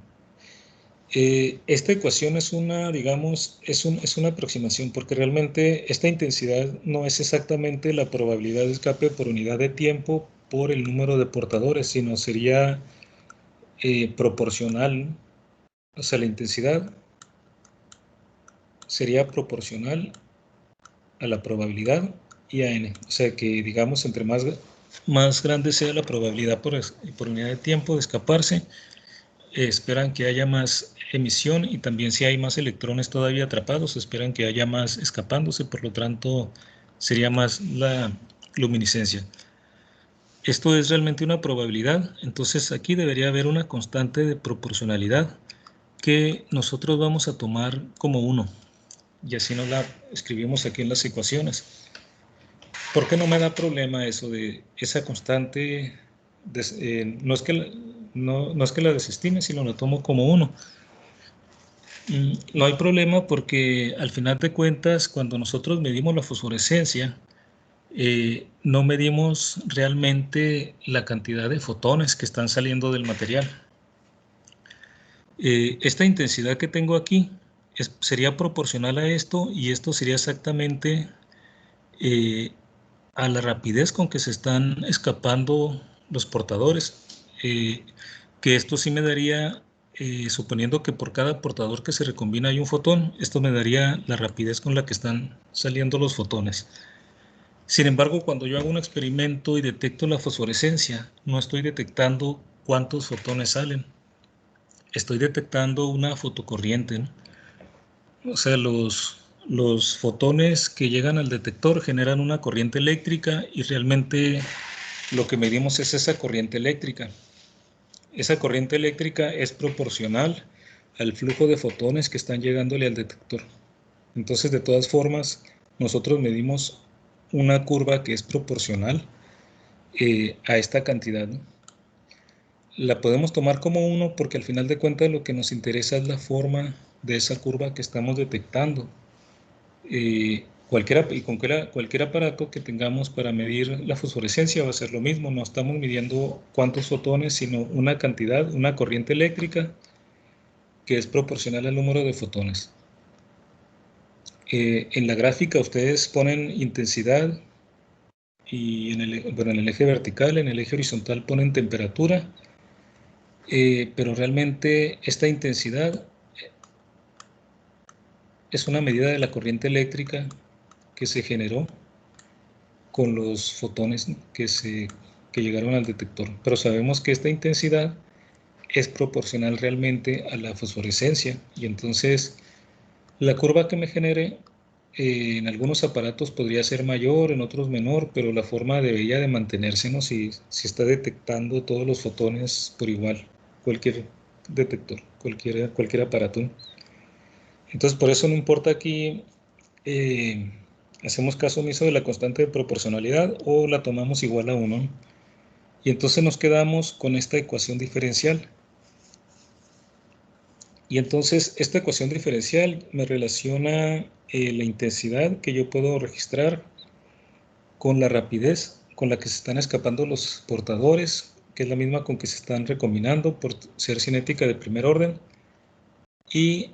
Esta ecuación es una, digamos, es una aproximación porque realmente esta intensidad no es exactamente la probabilidad de escape por unidad de tiempo por el número de portadores, sino sería proporcional, o sea, la intensidad sería proporcional a la probabilidad y a n. O sea que, digamos, entre más grande sea la probabilidad por unidad de tiempo de escaparse, esperan que haya más emisión y también si hay más electrones todavía atrapados, esperan que haya más escapándose, por lo tanto sería más la luminiscencia. Esto es realmente una probabilidad, entonces aquí debería haber una constante de proporcionalidad que nosotros vamos a tomar como 1. y así nos la escribimos aquí en las ecuaciones. ¿Por qué no me da problema eso de esa constante? No es que la desestime, sino la tomo como 1. No hay problema porque al final de cuentas, cuando nosotros medimos la fosforescencia, no medimos realmente la cantidad de fotones que están saliendo del material. Esta intensidad que tengo aquí sería proporcional a esto, y esto sería exactamente a la rapidez con que se están escapando los portadores, que esto sí me daría, suponiendo que por cada portador que se recombina hay un fotón, esto me daría la rapidez con la que están saliendo los fotones. Sin embargo, cuando yo hago un experimento y detecto la fosforescencia, no estoy detectando cuántos fotones salen, estoy detectando una fotocorriente, ¿no? O sea, los fotones que llegan al detector generan una corriente eléctrica, y realmente lo que medimos es esa corriente eléctrica. Esa corriente eléctrica es proporcional al flujo de fotones que están llegándole al detector. Entonces, de todas formas, nosotros medimos una curva que es proporcional a esta cantidad, ¿no? La podemos tomar como 1 porque al final de cuentas lo que nos interesa es la forma de esa curva que estamos detectando. Cualquier aparato que tengamos para medir la fosforescencia va a ser lo mismo. No estamos midiendo cuántos fotones, sino una cantidad, una corriente eléctrica que es proporcional al número de fotones. En la gráfica ustedes ponen intensidad, y en el eje vertical, en el eje horizontal ponen temperatura, pero realmente esta intensidad es una medida de la corriente eléctrica que se generó con los fotones que llegaron al detector. Pero sabemos que esta intensidad es proporcional realmente a la fosforescencia, y entonces la curva que me genere en algunos aparatos podría ser mayor, en otros menor, pero la forma debería de mantenerse, ¿no? Si está detectando todos los fotones por igual, cualquier detector, cualquier aparato, ¿no? Entonces, por eso no importa aquí, hacemos caso omiso de la constante de proporcionalidad o la tomamos igual a 1. Y entonces nos quedamos con esta ecuación diferencial. Y entonces esta ecuación diferencial me relaciona la intensidad que yo puedo registrar con la rapidez con la que se están escapando los portadores, que es la misma con que se están recombinando por ser cinética de primer orden. Y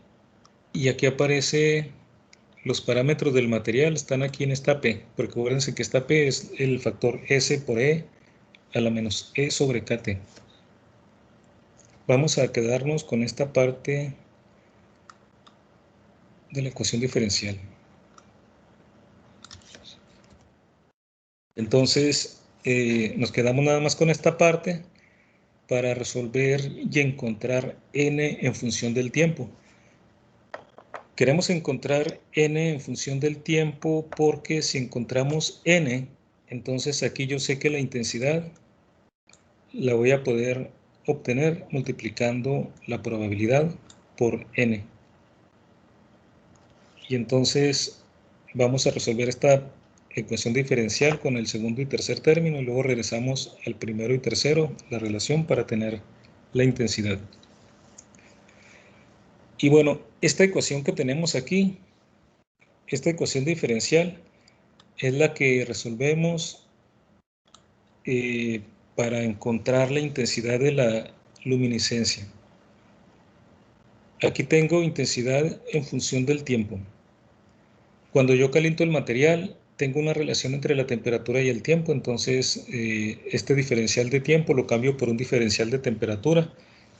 aquí aparece los parámetros del material, están aquí en esta P, porque acuérdense que esta P es el factor S por E a la menos E sobre KT. Vamos a quedarnos con esta parte de la ecuación diferencial. Entonces, nos quedamos nada más con esta parte para resolver y encontrar n en función del tiempo. Queremos encontrar n en función del tiempo porque si encontramos n, entonces aquí yo sé que la intensidad la voy a poder obtener multiplicando la probabilidad por n. Y entonces vamos a resolver esta ecuación diferencial con el segundo y tercer término, y luego regresamos al primero y tercero, la relación, para tener la intensidad. Y bueno, esta ecuación que tenemos aquí, esta ecuación diferencial, es la que resolvemos para encontrar la intensidad de la luminiscencia. Aquí tengo intensidad en función del tiempo. Cuando yo caliento el material, tengo una relación entre la temperatura y el tiempo, entonces este diferencial de tiempo lo cambio por un diferencial de temperatura,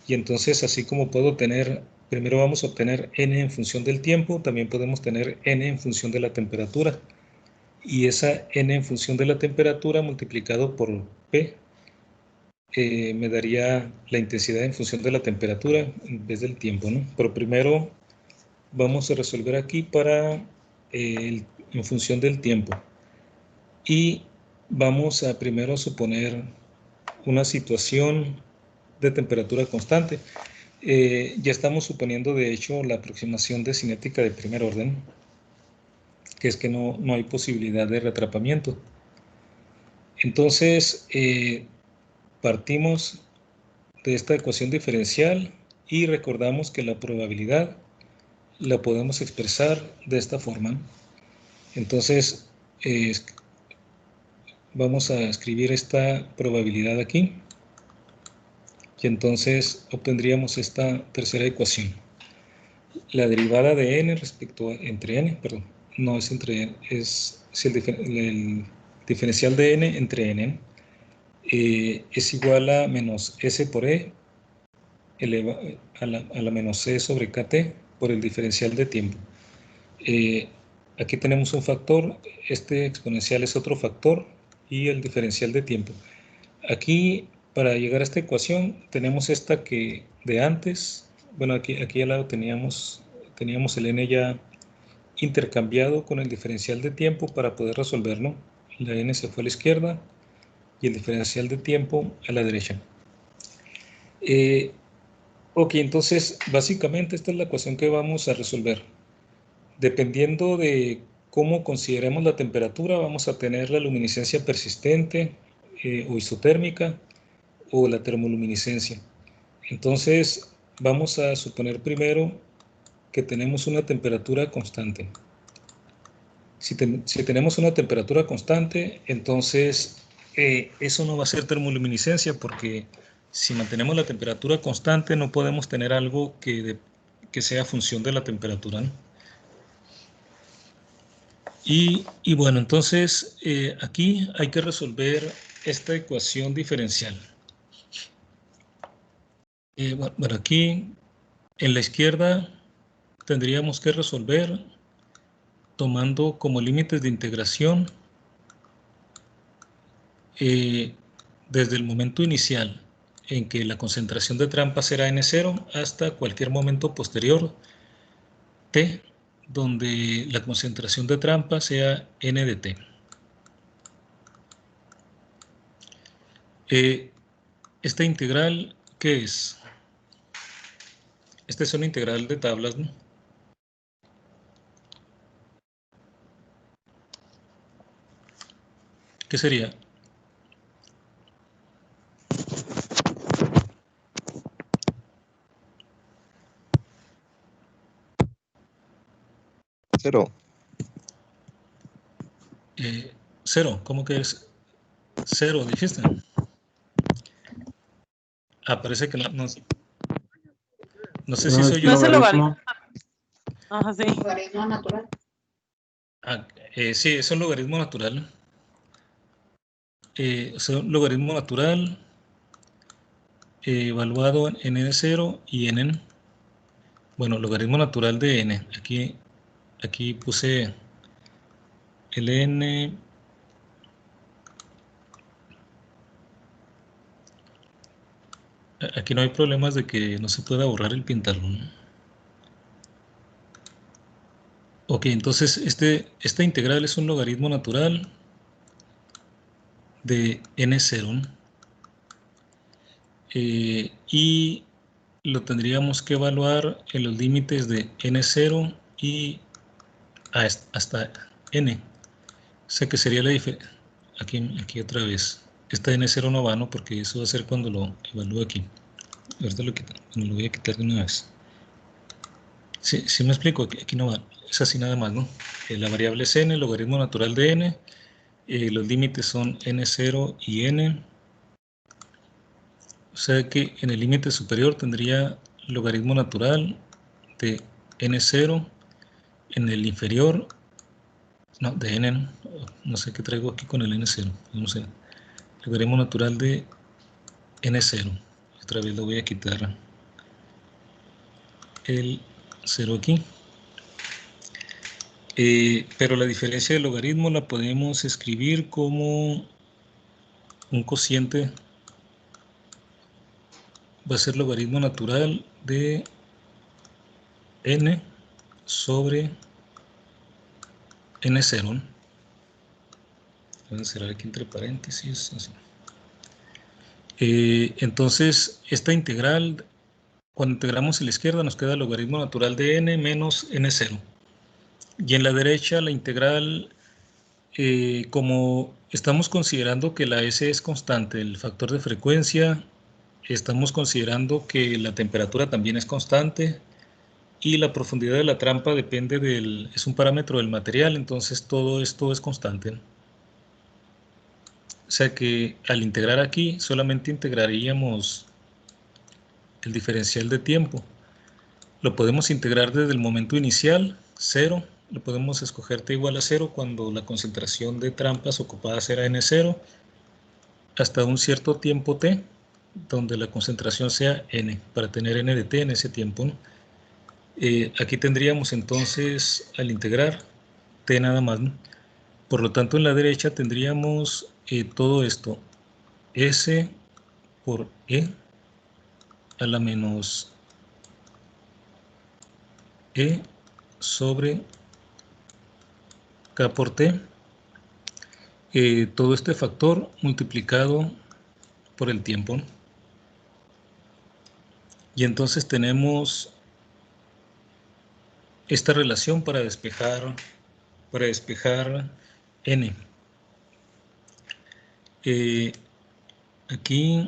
y entonces así como puedo tener, primero vamos a obtener n en función del tiempo, también podemos tener n en función de la temperatura, y esa n en función de la temperatura multiplicado por P me daría la intensidad en función de la temperatura en vez del tiempo, ¿no? Pero primero vamos a resolver aquí para en función del tiempo, y vamos a primero suponer una situación de temperatura constante. Ya estamos suponiendo de hecho la aproximación de cinética de primer orden. que es que no hay posibilidad de reatrapamiento. Entonces, partimos de esta ecuación diferencial y recordamos que la probabilidad la podemos expresar de esta forma. Entonces, vamos a escribir esta probabilidad aquí y entonces obtendríamos esta tercera ecuación. La derivada de n respecto a, entre n, perdón, no es entre n, es el diferencial de n entre n es igual a menos s por e a la menos c sobre kt por el diferencial de tiempo. Aquí tenemos un factor, este exponencial es otro factor y el diferencial de tiempo. Aquí, para llegar a esta ecuación, tenemos esta que de antes, bueno, aquí al lado teníamos el n ya intercambiado con el diferencial de tiempo para poder resolverlo. La n se fue a la izquierda y el diferencial de tiempo a la derecha. Ok, entonces básicamente esta es la ecuación que vamos a resolver. Dependiendo de cómo consideremos la temperatura, vamos a tener la luminiscencia persistente o isotérmica o la termoluminiscencia. Entonces vamos a suponer primero que tenemos una temperatura constante. Si tenemos una temperatura constante, entonces eso no va a ser termoluminiscencia porque si mantenemos la temperatura constante no podemos tener algo que sea función de la temperatura, ¿no? Y bueno, entonces aquí hay que resolver esta ecuación diferencial. Bueno, aquí en la izquierda tendríamos que resolver tomando como límites de integración desde el momento inicial en que la concentración de trampas era N0 hasta cualquier momento posterior T, donde la concentración de trampa sea N de T. Esta integral, ¿qué es? Esta es una integral de tablas, ¿no? ¿Qué sería? Cero. Cero, ¿cómo que es? Cero, dijiste. Parece que no sé si soy yo. No es el logaritmo. Ajá, sí. Logaritmo natural. Sí, es un logaritmo natural. Es un logaritmo natural evaluado en n0 y en n. Bueno, logaritmo natural de n. Aquí puse el n. Aquí no hay problemas de que no se pueda borrar el pintarrón. Ok, entonces esta integral es un logaritmo natural de n0. Y lo tendríamos que evaluar en los límites de n0 y hasta n. O sea que sería la diferencia. Aquí otra vez. Esta n0 no va, ¿no? Porque eso va a ser cuando lo evalúe aquí. Ahorita lo voy a quitar de una vez. Sí me explico, aquí no va. Es así nada más, ¿no? La variable es n, el logaritmo natural de n. Los límites son n0 y n. O sea que en el límite superior tendría logaritmo natural de n0. En el inferior, no, de n, no sé qué traigo aquí con el n0. No sé. Logaritmo natural de n0. Otra vez lo voy a quitar el 0 aquí. Pero la diferencia del logaritmo la podemos escribir como un cociente. Va a ser logaritmo natural de n sobre n0. Voy a cerrar aquí entre paréntesis. Así. Entonces, esta integral, cuando integramos a la izquierda, nos queda el logaritmo natural de n menos n0. Y en la derecha la integral, como estamos considerando que la S es constante, el factor de frecuencia, estamos considerando que la temperatura también es constante y la profundidad de la trampa depende es un parámetro del material, entonces todo esto es constante. O sea que al integrar aquí solamente integraríamos el diferencial de tiempo. Lo podemos integrar desde el momento inicial, 0. Lo podemos escoger t igual a 0 cuando la concentración de trampas ocupadas era n0, hasta un cierto tiempo t, donde la concentración sea n, para tener n de t en ese tiempo, ¿no? Aquí tendríamos entonces, al integrar, t nada más, ¿no? Por lo tanto, en la derecha tendríamos todo esto, s por e a la menos e sobre k por t, todo este factor multiplicado por el tiempo, ¿no? Y entonces tenemos esta relación para despejar n. Aquí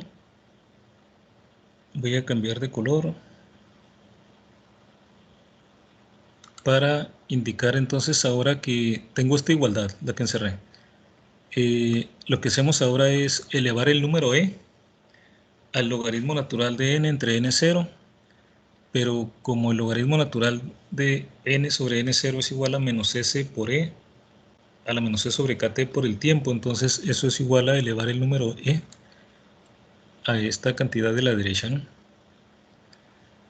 voy a cambiar de color para indicar entonces ahora que tengo esta igualdad, la que encerré. Lo que hacemos ahora es elevar el número e al logaritmo natural de n entre n0, pero como el logaritmo natural de n sobre n0 es igual a menos s por e a la menos e sobre kt por el tiempo, entonces eso es igual a elevar el número e a esta cantidad de la derecha, ¿no?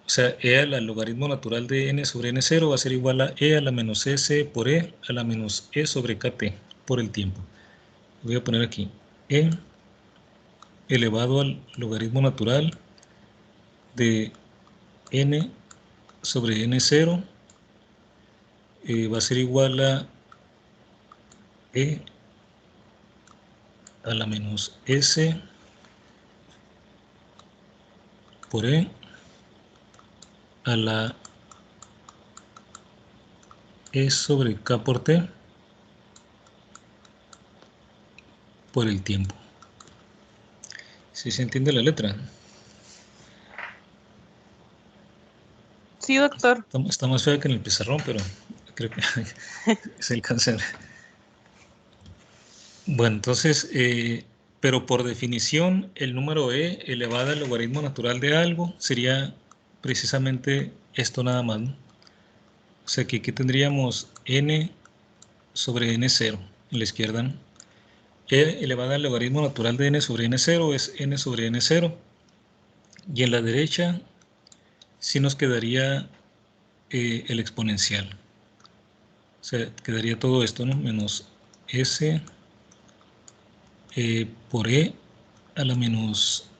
O sea, e al logaritmo natural de n sobre n0 va a ser igual a e a la menos s por e a la menos e sobre kt por el tiempo. Voy a poner aquí e elevado al logaritmo natural de n sobre n0 va a ser igual a e a la menos s por e a la e sobre k por t por el tiempo. ¿Sí se entiende la letra? Sí, doctor. Está más fea que en el pizarrón, pero creo que se alcanza. Bueno, entonces, pero por definición, el número e elevado al logaritmo natural de algo sería precisamente esto nada más, ¿no? O sea que aquí tendríamos n sobre n0 en la izquierda, ¿no? E elevada al logaritmo natural de n sobre n0 es n sobre n0. Y en la derecha sí nos quedaría el exponencial. O sea, quedaría todo esto, ¿no? Menos s por e a la menos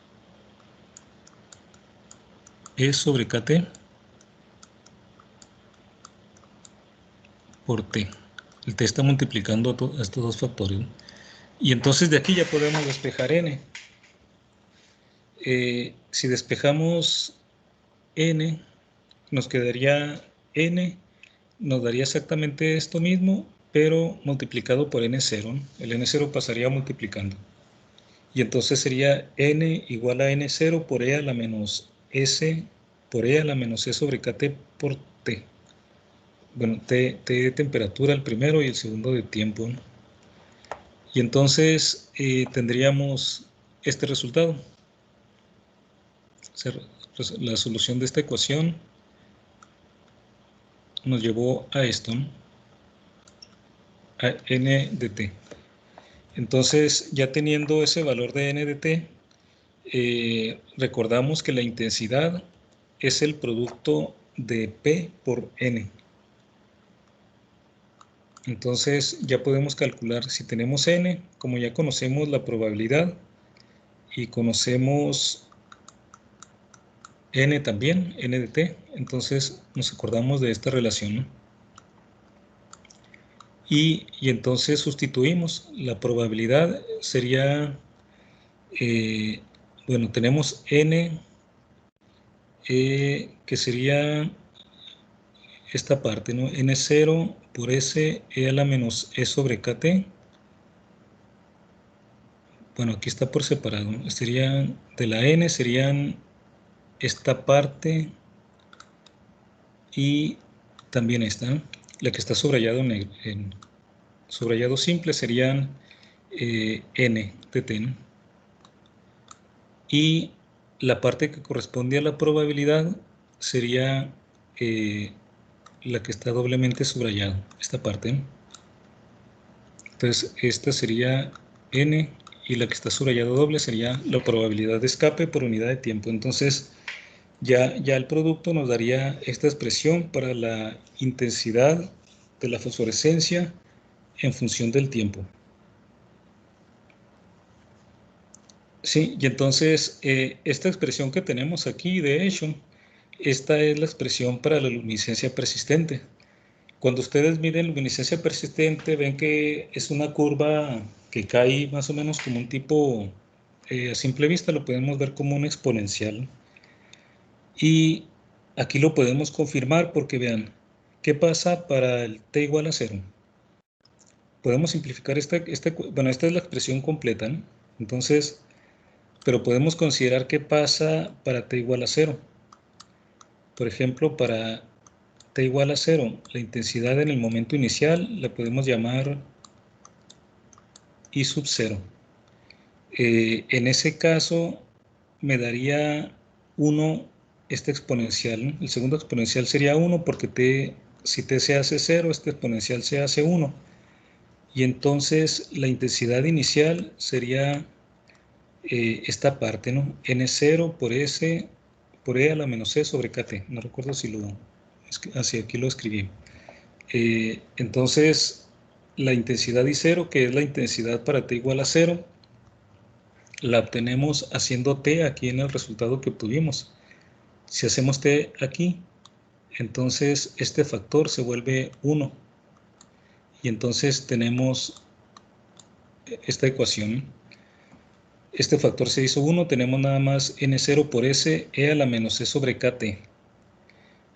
e sobre kt por t. El t está multiplicando a estos dos factores, ¿no? Y entonces de aquí ya podemos despejar n. Si despejamos n, nos quedaría n, nos daría exactamente esto mismo, pero multiplicado por n0, ¿no? El n0 pasaría multiplicando. Y entonces sería n igual a n0 por e a la menos s por e a la menos e sobre kt por t. Bueno, t de temperatura el primero y el segundo de tiempo, ¿no? Y entonces tendríamos este resultado. O sea, la solución de esta ecuación nos llevó a esto, ¿no? A n de t. Entonces, ya teniendo ese valor de n de t, recordamos que la intensidad es el producto de P por N. Entonces ya podemos calcular, si tenemos N, como ya conocemos la probabilidad y conocemos N también, N de T, entonces nos acordamos de esta relación, ¿no? Y entonces sustituimos. La probabilidad sería, bueno, tenemos N, que sería esta parte, ¿no? N0 por S, E a la menos E sobre KT. Bueno, aquí está por separado, ¿no? Serían, de la N serían esta parte y también esta, ¿no? La que está subrayado en subrayado simple serían N de T, ¿no? Y la parte que corresponde a la probabilidad sería la que está doblemente subrayada, esta parte, ¿no? Entonces, esta sería N y la que está subrayado doble sería la probabilidad de escape por unidad de tiempo. Entonces, ya el producto nos daría esta expresión para la intensidad de la fosforescencia en función del tiempo. Sí, y entonces esta expresión que tenemos aquí, de hecho, esta es la expresión para la luminiscencia persistente. Cuando ustedes miden luminiscencia persistente, ven que es una curva que cae más o menos como un tipo, a simple vista lo podemos ver como un exponencial. Y aquí lo podemos confirmar porque vean, ¿qué pasa para el t igual a 0? Podemos simplificar bueno, esta es la expresión completa, ¿no? Entonces, pero podemos considerar qué pasa para t igual a 0. Por ejemplo, para t igual a 0, la intensidad en el momento inicial la podemos llamar I sub 0. En ese caso me daría 1 este exponencial, ¿no? El segundo exponencial sería 1 porque si t se hace 0, este exponencial se hace 1. Y entonces la intensidad inicial sería esta parte, ¿no? N0 por S por E a la menos C sobre KT. No recuerdo si así aquí lo escribí. Entonces, la intensidad I0, que es la intensidad para t igual a 0, la obtenemos haciendo t aquí en el resultado que obtuvimos. Si hacemos t aquí, entonces este factor se vuelve 1. Y entonces tenemos esta ecuación. Este factor se hizo 1, tenemos nada más N0 por S, E a la menos C sobre KT.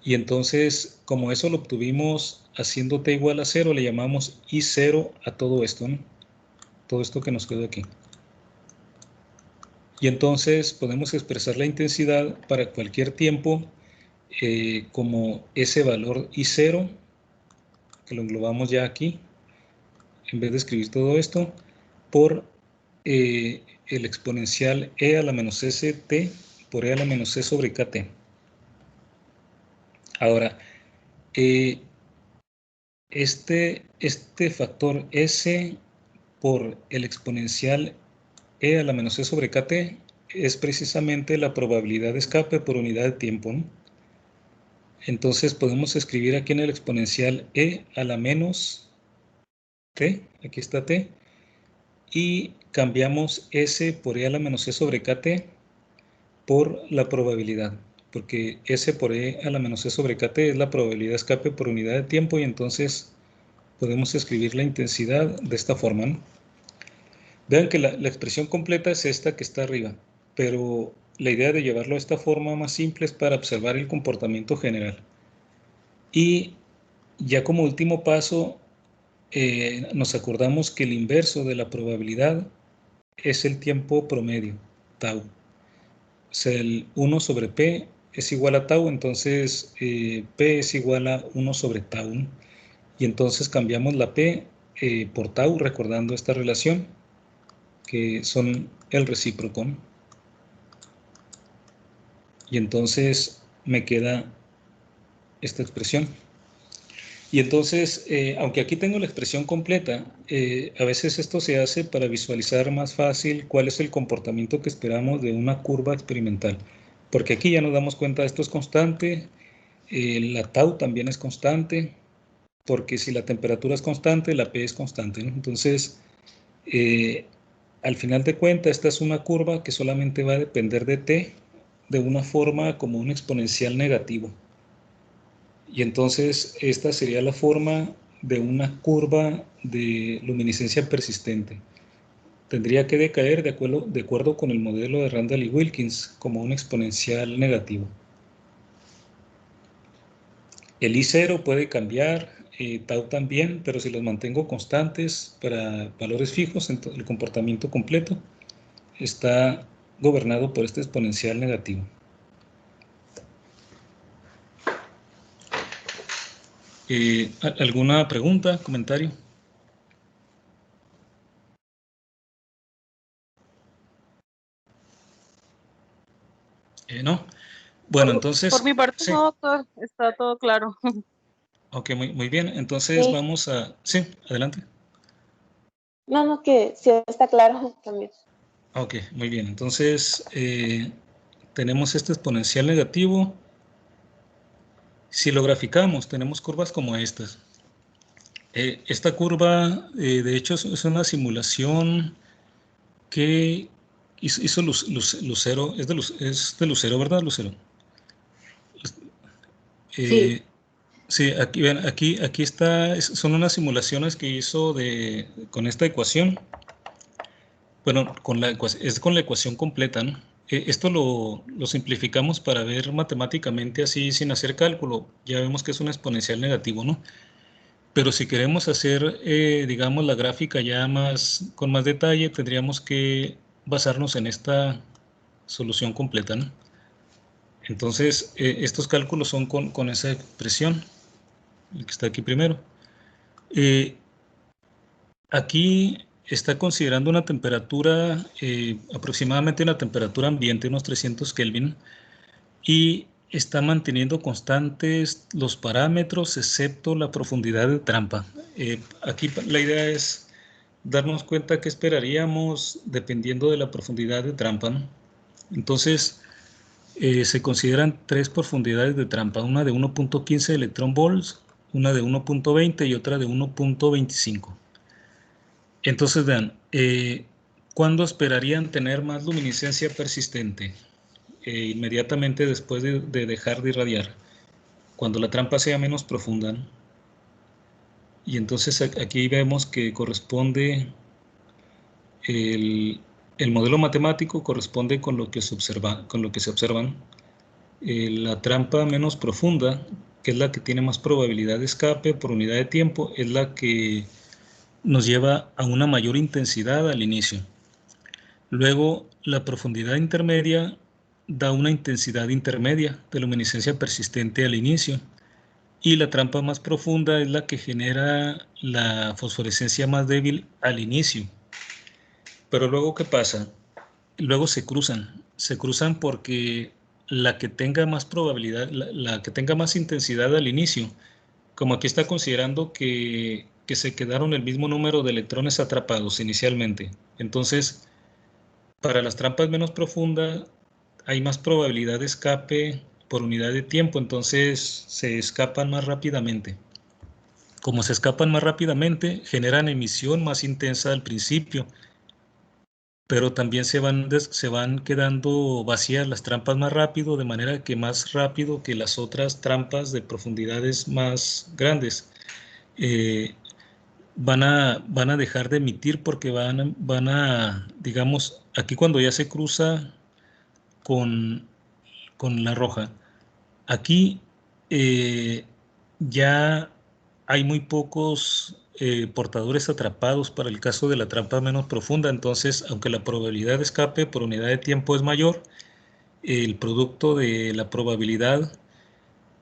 Y entonces, como eso lo obtuvimos haciendo t igual a 0, le llamamos I0 a todo esto, ¿no? Todo esto que nos quedó aquí. Y entonces podemos expresar la intensidad para cualquier tiempo como ese valor I0, que lo englobamos ya aquí, en vez de escribir todo esto, por el exponencial E a la menos ST por E a la menos C sobre KT. Ahora, este factor S por el exponencial E a la menos C sobre KT es precisamente la probabilidad de escape por unidad de tiempo, ¿no? Entonces podemos escribir aquí en el exponencial E a la menos T, aquí está T, y cambiamos S por E a la menos C sobre KT por la probabilidad, porque S por E a la menos C sobre KT es la probabilidad de escape por unidad de tiempo, y entonces podemos escribir la intensidad de esta forma, ¿no? Vean que la expresión completa es esta que está arriba, pero la idea de llevarlo a esta forma más simple es para observar el comportamiento general. Y ya como último paso, nos acordamos que el inverso de la probabilidad es el tiempo promedio, tau. O sea, el 1 sobre P es igual a tau, entonces P es igual a 1 sobre tau, ¿no? Y entonces cambiamos la P por tau, recordando esta relación, que son el recíproco, ¿no? Y entonces me queda esta expresión. Y entonces, aunque aquí tengo la expresión completa, a veces esto se hace para visualizar más fácil cuál es el comportamiento que esperamos de una curva experimental. Porque aquí ya nos damos cuenta, esto es constante, la tau también es constante, porque si la temperatura es constante, la P es constante, ¿no? Entonces, al final de cuentas, esta es una curva que solamente va a depender de T de una forma como un exponencial negativo. Y entonces esta sería la forma de una curva de luminiscencia persistente. Tendría que decaer de acuerdo con el modelo de Randall y Wilkins como un exponencial negativo. El I0 puede cambiar, tau también, pero si los mantengo constantes para valores fijos, entonces el comportamiento completo está gobernado por este exponencial negativo. ¿Alguna pregunta, comentario? ¿No? Bueno, entonces... Por mi parte, sí. no, doctor, está todo claro. Ok, muy bien. Entonces Sí. vamos a... Sí, adelante. No, que sí está claro también. Ok, muy bien. Entonces, tenemos este exponencial negativo. Si lo graficamos, tenemos curvas como estas. Esta curva, de hecho, es una simulación que hizo Lucero. Es de Lucero, ¿verdad, Lucero? Sí. Sí, aquí, ven, aquí está, son unas simulaciones que hizo con esta ecuación. Bueno, es con la ecuación completa, ¿no? Esto lo simplificamos para ver matemáticamente así sin hacer cálculo. Ya vemos que es un exponencial negativo, ¿no? Pero si queremos hacer, digamos, la gráfica ya con más detalle, tendríamos que basarnos en esta solución completa, ¿no? Entonces, estos cálculos son con esa expresión, el que está aquí primero. Aquí está considerando una temperatura, aproximadamente una temperatura ambiente, unos 300 Kelvin, y está manteniendo constantes los parámetros excepto la profundidad de trampa. Aquí la idea es darnos cuenta que esperaríamos dependiendo de la profundidad de trampa, ¿no? Entonces, se consideran tres profundidades de trampa, una de 1.15 electron volts, una de 1.20 y otra de 1.25. Entonces, vean, ¿cuándo esperarían tener más luminiscencia persistente? Inmediatamente después de dejar de irradiar, cuando la trampa sea menos profunda, ¿no? Y entonces aquí vemos que corresponde, el modelo matemático corresponde con lo que se observan. La trampa menos profunda, que es la que tiene más probabilidad de escape por unidad de tiempo, es la que nos lleva a una mayor intensidad al inicio. Luego, la profundidad intermedia da una intensidad intermedia de luminiscencia persistente al inicio. Y la trampa más profunda es la que genera la fosforescencia más débil al inicio. Pero luego, ¿qué pasa? Luego se cruzan porque la que tenga más probabilidad, la que tenga más intensidad al inicio, como aquí está considerando que se quedaron el mismo número de electrones atrapados inicialmente. Entonces, para las trampas menos profundas hay más probabilidad de escape por unidad de tiempo, entonces se escapan más rápidamente. Como se escapan más rápidamente, generan emisión más intensa al principio, pero también se van quedando vacías las trampas más rápido, de manera que más rápido que las otras trampas de profundidades más grandes. Van a dejar de emitir porque digamos, aquí cuando ya se cruza con la roja, aquí ya hay muy pocos portadores atrapados para el caso de la trampa menos profunda, entonces aunque la probabilidad de escape por unidad de tiempo es mayor, el producto de la probabilidad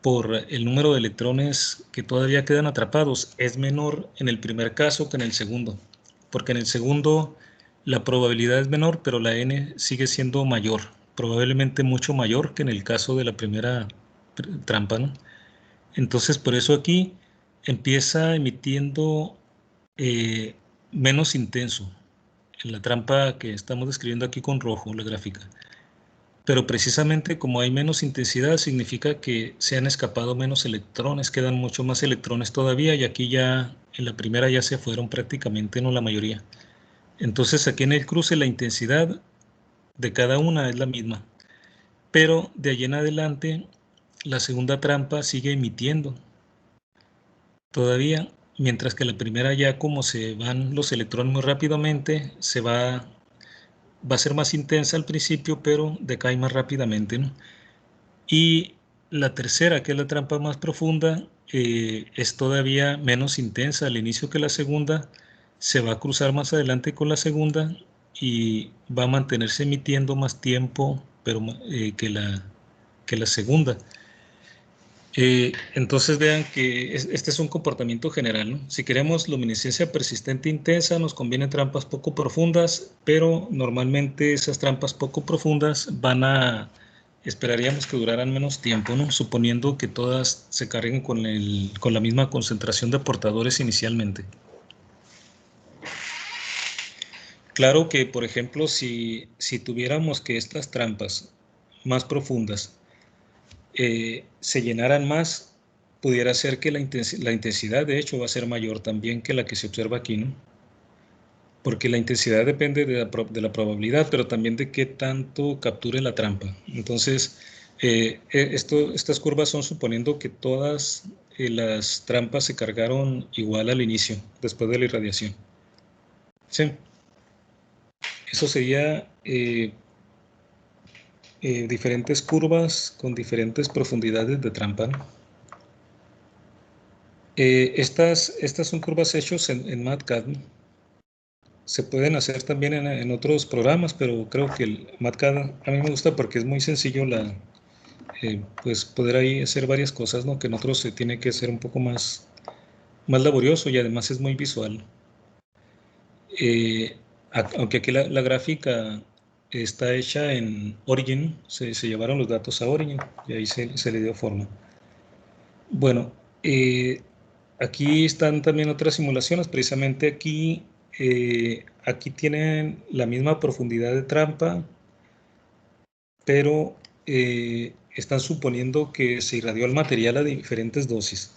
por el número de electrones que todavía quedan atrapados es menor en el primer caso que en el segundo, porque en el segundo la probabilidad es menor, pero la n sigue siendo mayor, probablemente mucho mayor que en el caso de la primera trampa, ¿no? Entonces, por eso aquí empieza emitiendo eh, menos intenso en la trampa que estamos describiendo aquí con rojo, la gráfica. Pero precisamente como hay menos intensidad, significa que se han escapado menos electrones, quedan mucho más electrones todavía, y aquí ya, en la primera ya se fueron prácticamente, no la mayoría. Entonces aquí en el cruce la intensidad de cada una es la misma, pero de allí en adelante la segunda trampa sigue emitiendo todavía, mientras que la primera ya, como se van los electrones muy rápidamente, va a ser más intensa al principio, pero decae más rápidamente, ¿no? Y La tercera, que es la trampa más profunda, es todavía menos intensa al inicio que la segunda, se va a cruzar más adelante con la segunda y va a mantenerse emitiendo más tiempo pero, que la segunda. Entonces vean que este es un comportamiento general, ¿no? Si queremos luminiscencia persistente intensa, nos convienen trampas poco profundas, pero normalmente esas trampas poco profundas esperaríamos que duraran menos tiempo, ¿no? Suponiendo que todas se carguen con la misma concentración de aportadores inicialmente. Claro que, por ejemplo, si tuviéramos que estas trampas más profundas se llenaran más, pudiera ser que la intensidad, de hecho, va a ser mayor también que la que se observa aquí, ¿no? Porque la intensidad depende de la probabilidad, pero también de qué tanto capture la trampa. Entonces, estas curvas son suponiendo que todas las trampas se cargaron igual al inicio, después de la irradiación. Sí. Eso sería diferentes curvas con diferentes profundidades de trampa, ¿no? Estas son curvas hechas en MATCAD, ¿no? Se pueden hacer también en otros programas, pero creo que el MATCAD a mí me gusta porque es muy sencillo pues poder ahí hacer varias cosas, ¿no? Que en otros se tiene que ser un poco más laborioso y además es muy visual. Aunque aquí la gráfica está hecha en Origin, se llevaron los datos a Origin y ahí se le dio forma. Bueno, aquí están también otras simulaciones, precisamente aquí tienen la misma profundidad de trampa, pero están suponiendo que se irradió el material a diferentes dosis.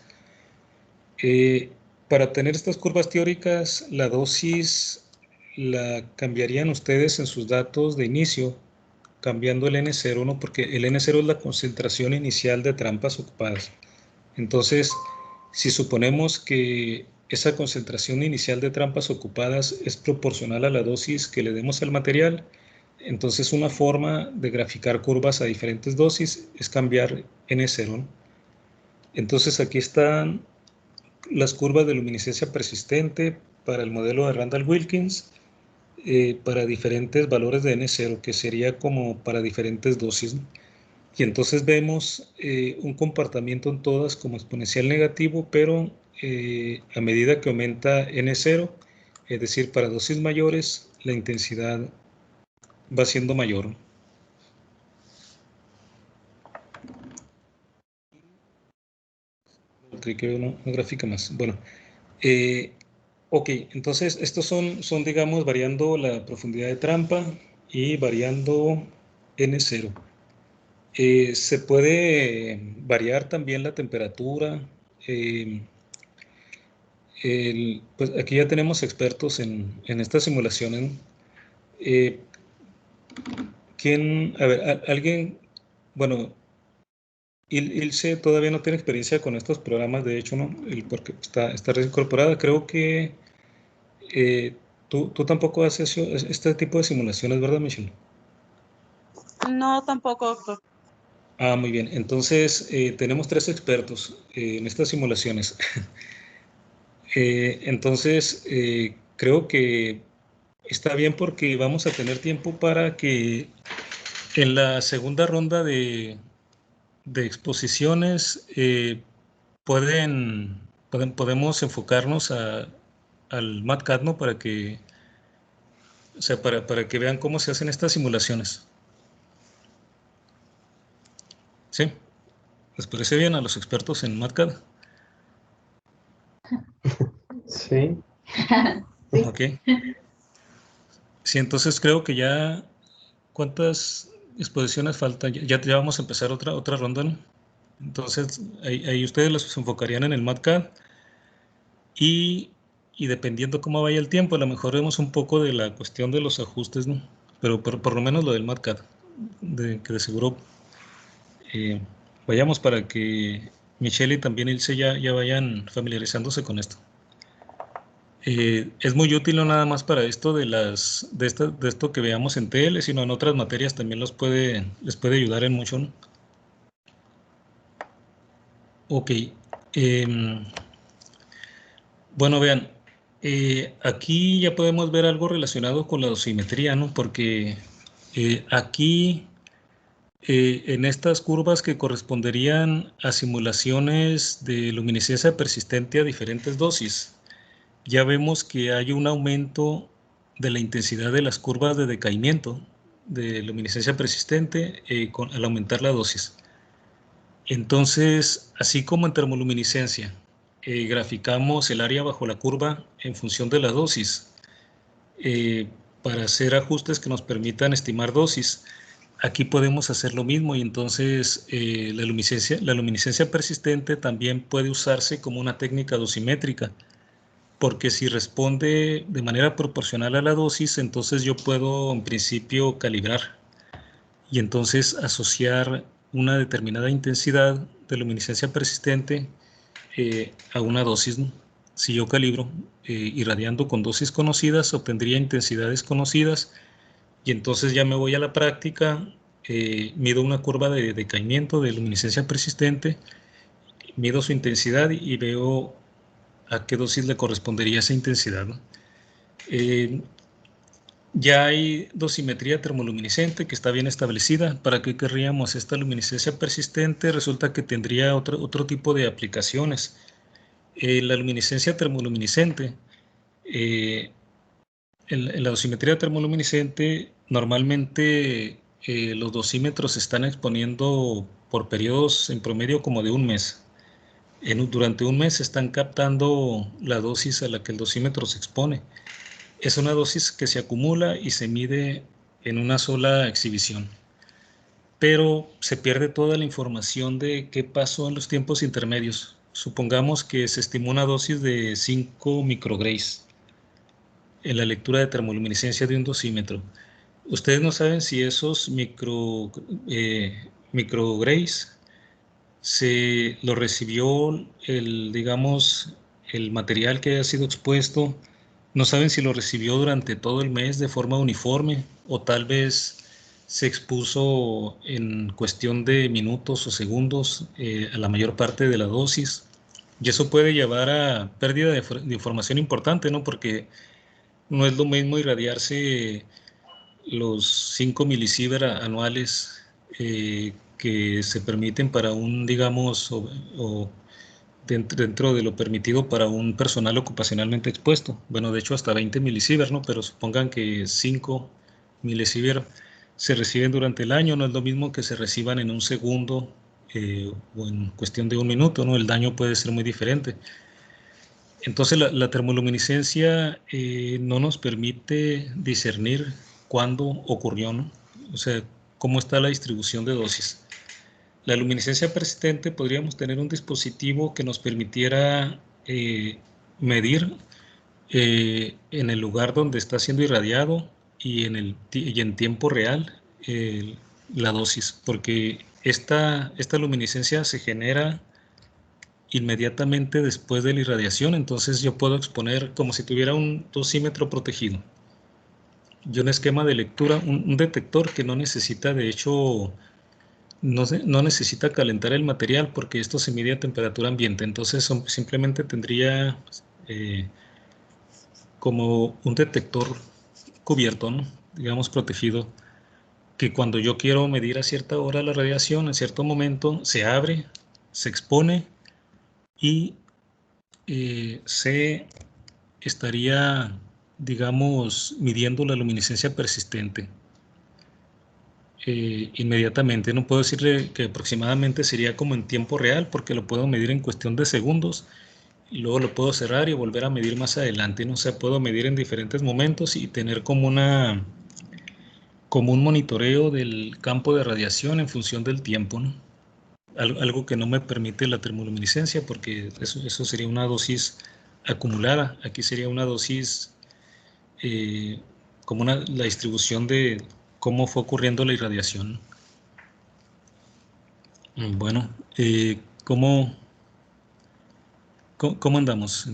Para obtener estas curvas teóricas, la dosis la cambiarían ustedes en sus datos de inicio, cambiando el N0, ¿no? Porque el N0 es la concentración inicial de trampas ocupadas. Entonces, si suponemos que esa concentración inicial de trampas ocupadas es proporcional a la dosis que le demos al material, entonces una forma de graficar curvas a diferentes dosis es cambiar N0, ¿no? Entonces aquí están las curvas de luminiscencia persistente para el modelo de Randall-Wilkins para diferentes valores de N0, que sería como para diferentes dosis, ¿no? Y entonces vemos un comportamiento en todas como exponencial negativo, pero a medida que aumenta N0, es decir, para dosis mayores, la intensidad va siendo mayor. Creí que había una gráfica más. Bueno, ok, entonces estos son, digamos, variando la profundidad de trampa y variando N0. Se puede variar también la temperatura. Pues aquí ya tenemos expertos en estas simulaciones. A ver, alguien, bueno, Ilse todavía no tiene experiencia con estos programas, de hecho, ¿no? Porque está reincorporada. Creo que tú tampoco haces este tipo de simulaciones, ¿verdad, Michelle? No, tampoco, doctor. Ah, muy bien. Entonces, tenemos 3 expertos en estas simulaciones. Entonces, creo que está bien porque vamos a tener tiempo para que en la segunda ronda de exposiciones podemos enfocarnos al MATCAD, ¿no? Para que, o sea, para que vean cómo se hacen estas simulaciones. ¿Sí? ¿Les parece bien a los expertos en MATCAD? Sí. Sí. Ok. Sí, entonces creo que ya, ¿cuántas exposiciones faltan? Ya vamos a empezar otra ronda, ¿no? Entonces, ahí ustedes los enfocarían en el MATCAD y dependiendo cómo vaya el tiempo, a lo mejor vemos un poco de la cuestión de los ajustes, ¿no? Pero por lo menos lo del MATCAD, que de seguro vayamos para que Michelle y también Ilse ya vayan familiarizándose con esto. Es muy útil no nada más para esto de esto que veamos en TL, sino en otras materias también les puede ayudar en mucho, ¿no? Ok. Bueno, vean, aquí ya podemos ver algo relacionado con la dosimetría, ¿no? Porque aquí, en estas curvas que corresponderían a simulaciones de luminiscencia persistente a diferentes dosis, ya vemos que hay un aumento de la intensidad de las curvas de decaimiento de luminiscencia persistente al aumentar la dosis. Entonces, así como en termoluminiscencia, graficamos el área bajo la curva en función de la dosis eh, para hacer ajustes que nos permitan estimar dosis. Aquí podemos hacer lo mismo y entonces la luminiscencia persistente también puede usarse como una técnica dosimétrica, porque si responde de manera proporcional a la dosis, entonces yo puedo en principio calibrar y entonces asociar una determinada intensidad de luminiscencia persistente a una dosis, ¿no? Si yo calibro irradiando con dosis conocidas, obtendría intensidades conocidas y entonces ya me voy a la práctica, mido una curva de decaimiento de luminiscencia persistente, mido su intensidad y veo a qué dosis le correspondería esa intensidad, ¿no? Ya hay dosimetría termoluminiscente que está bien establecida. ¿Para qué querríamos esta luminiscencia persistente? Resulta que tendría otro tipo de aplicaciones. La luminiscencia termoluminiscente, eh, en la dosimetría termoluminiscente, normalmente los dosímetros se están exponiendo por periodos en promedio como de un mes. Durante un mes están captando la dosis a la que el dosímetro se expone. Es una dosis que se acumula y se mide en una sola exhibición, pero se pierde toda la información de qué pasó en los tiempos intermedios. Supongamos que se estimó una dosis de 5 micrograys en la lectura de termoluminiscencia de un dosímetro. Ustedes no saben si esos micrograys se lo recibió digamos, el material que haya sido expuesto. No saben si lo recibió durante todo el mes de forma uniforme o tal vez se expuso en cuestión de minutos o segundos a la mayor parte de la dosis. Y eso puede llevar a pérdida de información importante, ¿no? Porque no es lo mismo irradiarse los 5 milisievert anuales que se permiten para un, digamos, o dentro de lo permitido para un personal ocupacionalmente expuesto. Bueno, de hecho hasta 20 milisievert, ¿no? Pero supongan que 5 milisievert se reciben durante el año, no es lo mismo que se reciban en un segundo o en cuestión de un minuto, ¿no? El daño puede ser muy diferente. Entonces la termoluminiscencia no nos permite discernir cuándo ocurrió, ¿no? O sea, cómo está la distribución de dosis. La luminiscencia persistente podríamos tener un dispositivo que nos permitiera medir en el lugar donde está siendo irradiado y en tiempo real la dosis, porque esta luminiscencia se genera inmediatamente después de la irradiación, entonces yo puedo exponer como si tuviera un dosímetro protegido y un esquema de lectura, un detector que no necesita, de hecho, no necesita calentar el material porque esto se mide a temperatura ambiente, entonces simplemente tendría como un detector cubierto, ¿no? Digamos protegido, que cuando yo quiero medir a cierta hora la radiación, en cierto momento se abre, se expone y se estaría, digamos, midiendo la luminiscencia persistente inmediatamente. No puedo decirle que aproximadamente sería como en tiempo real porque lo puedo medir en cuestión de segundos y luego lo puedo cerrar y volver a medir más adelante, ¿no? O sea, puedo medir en diferentes momentos y tener como un monitoreo del campo de radiación en función del tiempo, ¿no? Algo que no me permite la termoluminiscencia porque eso sería una dosis acumulada. Aquí sería una dosis eh, como la distribución de cómo fue ocurriendo la irradiación. Bueno, ¿cómo andamos?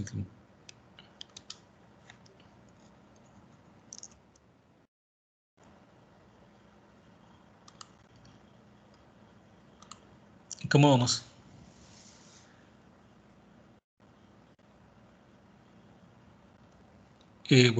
¿Cómo vamos? bueno,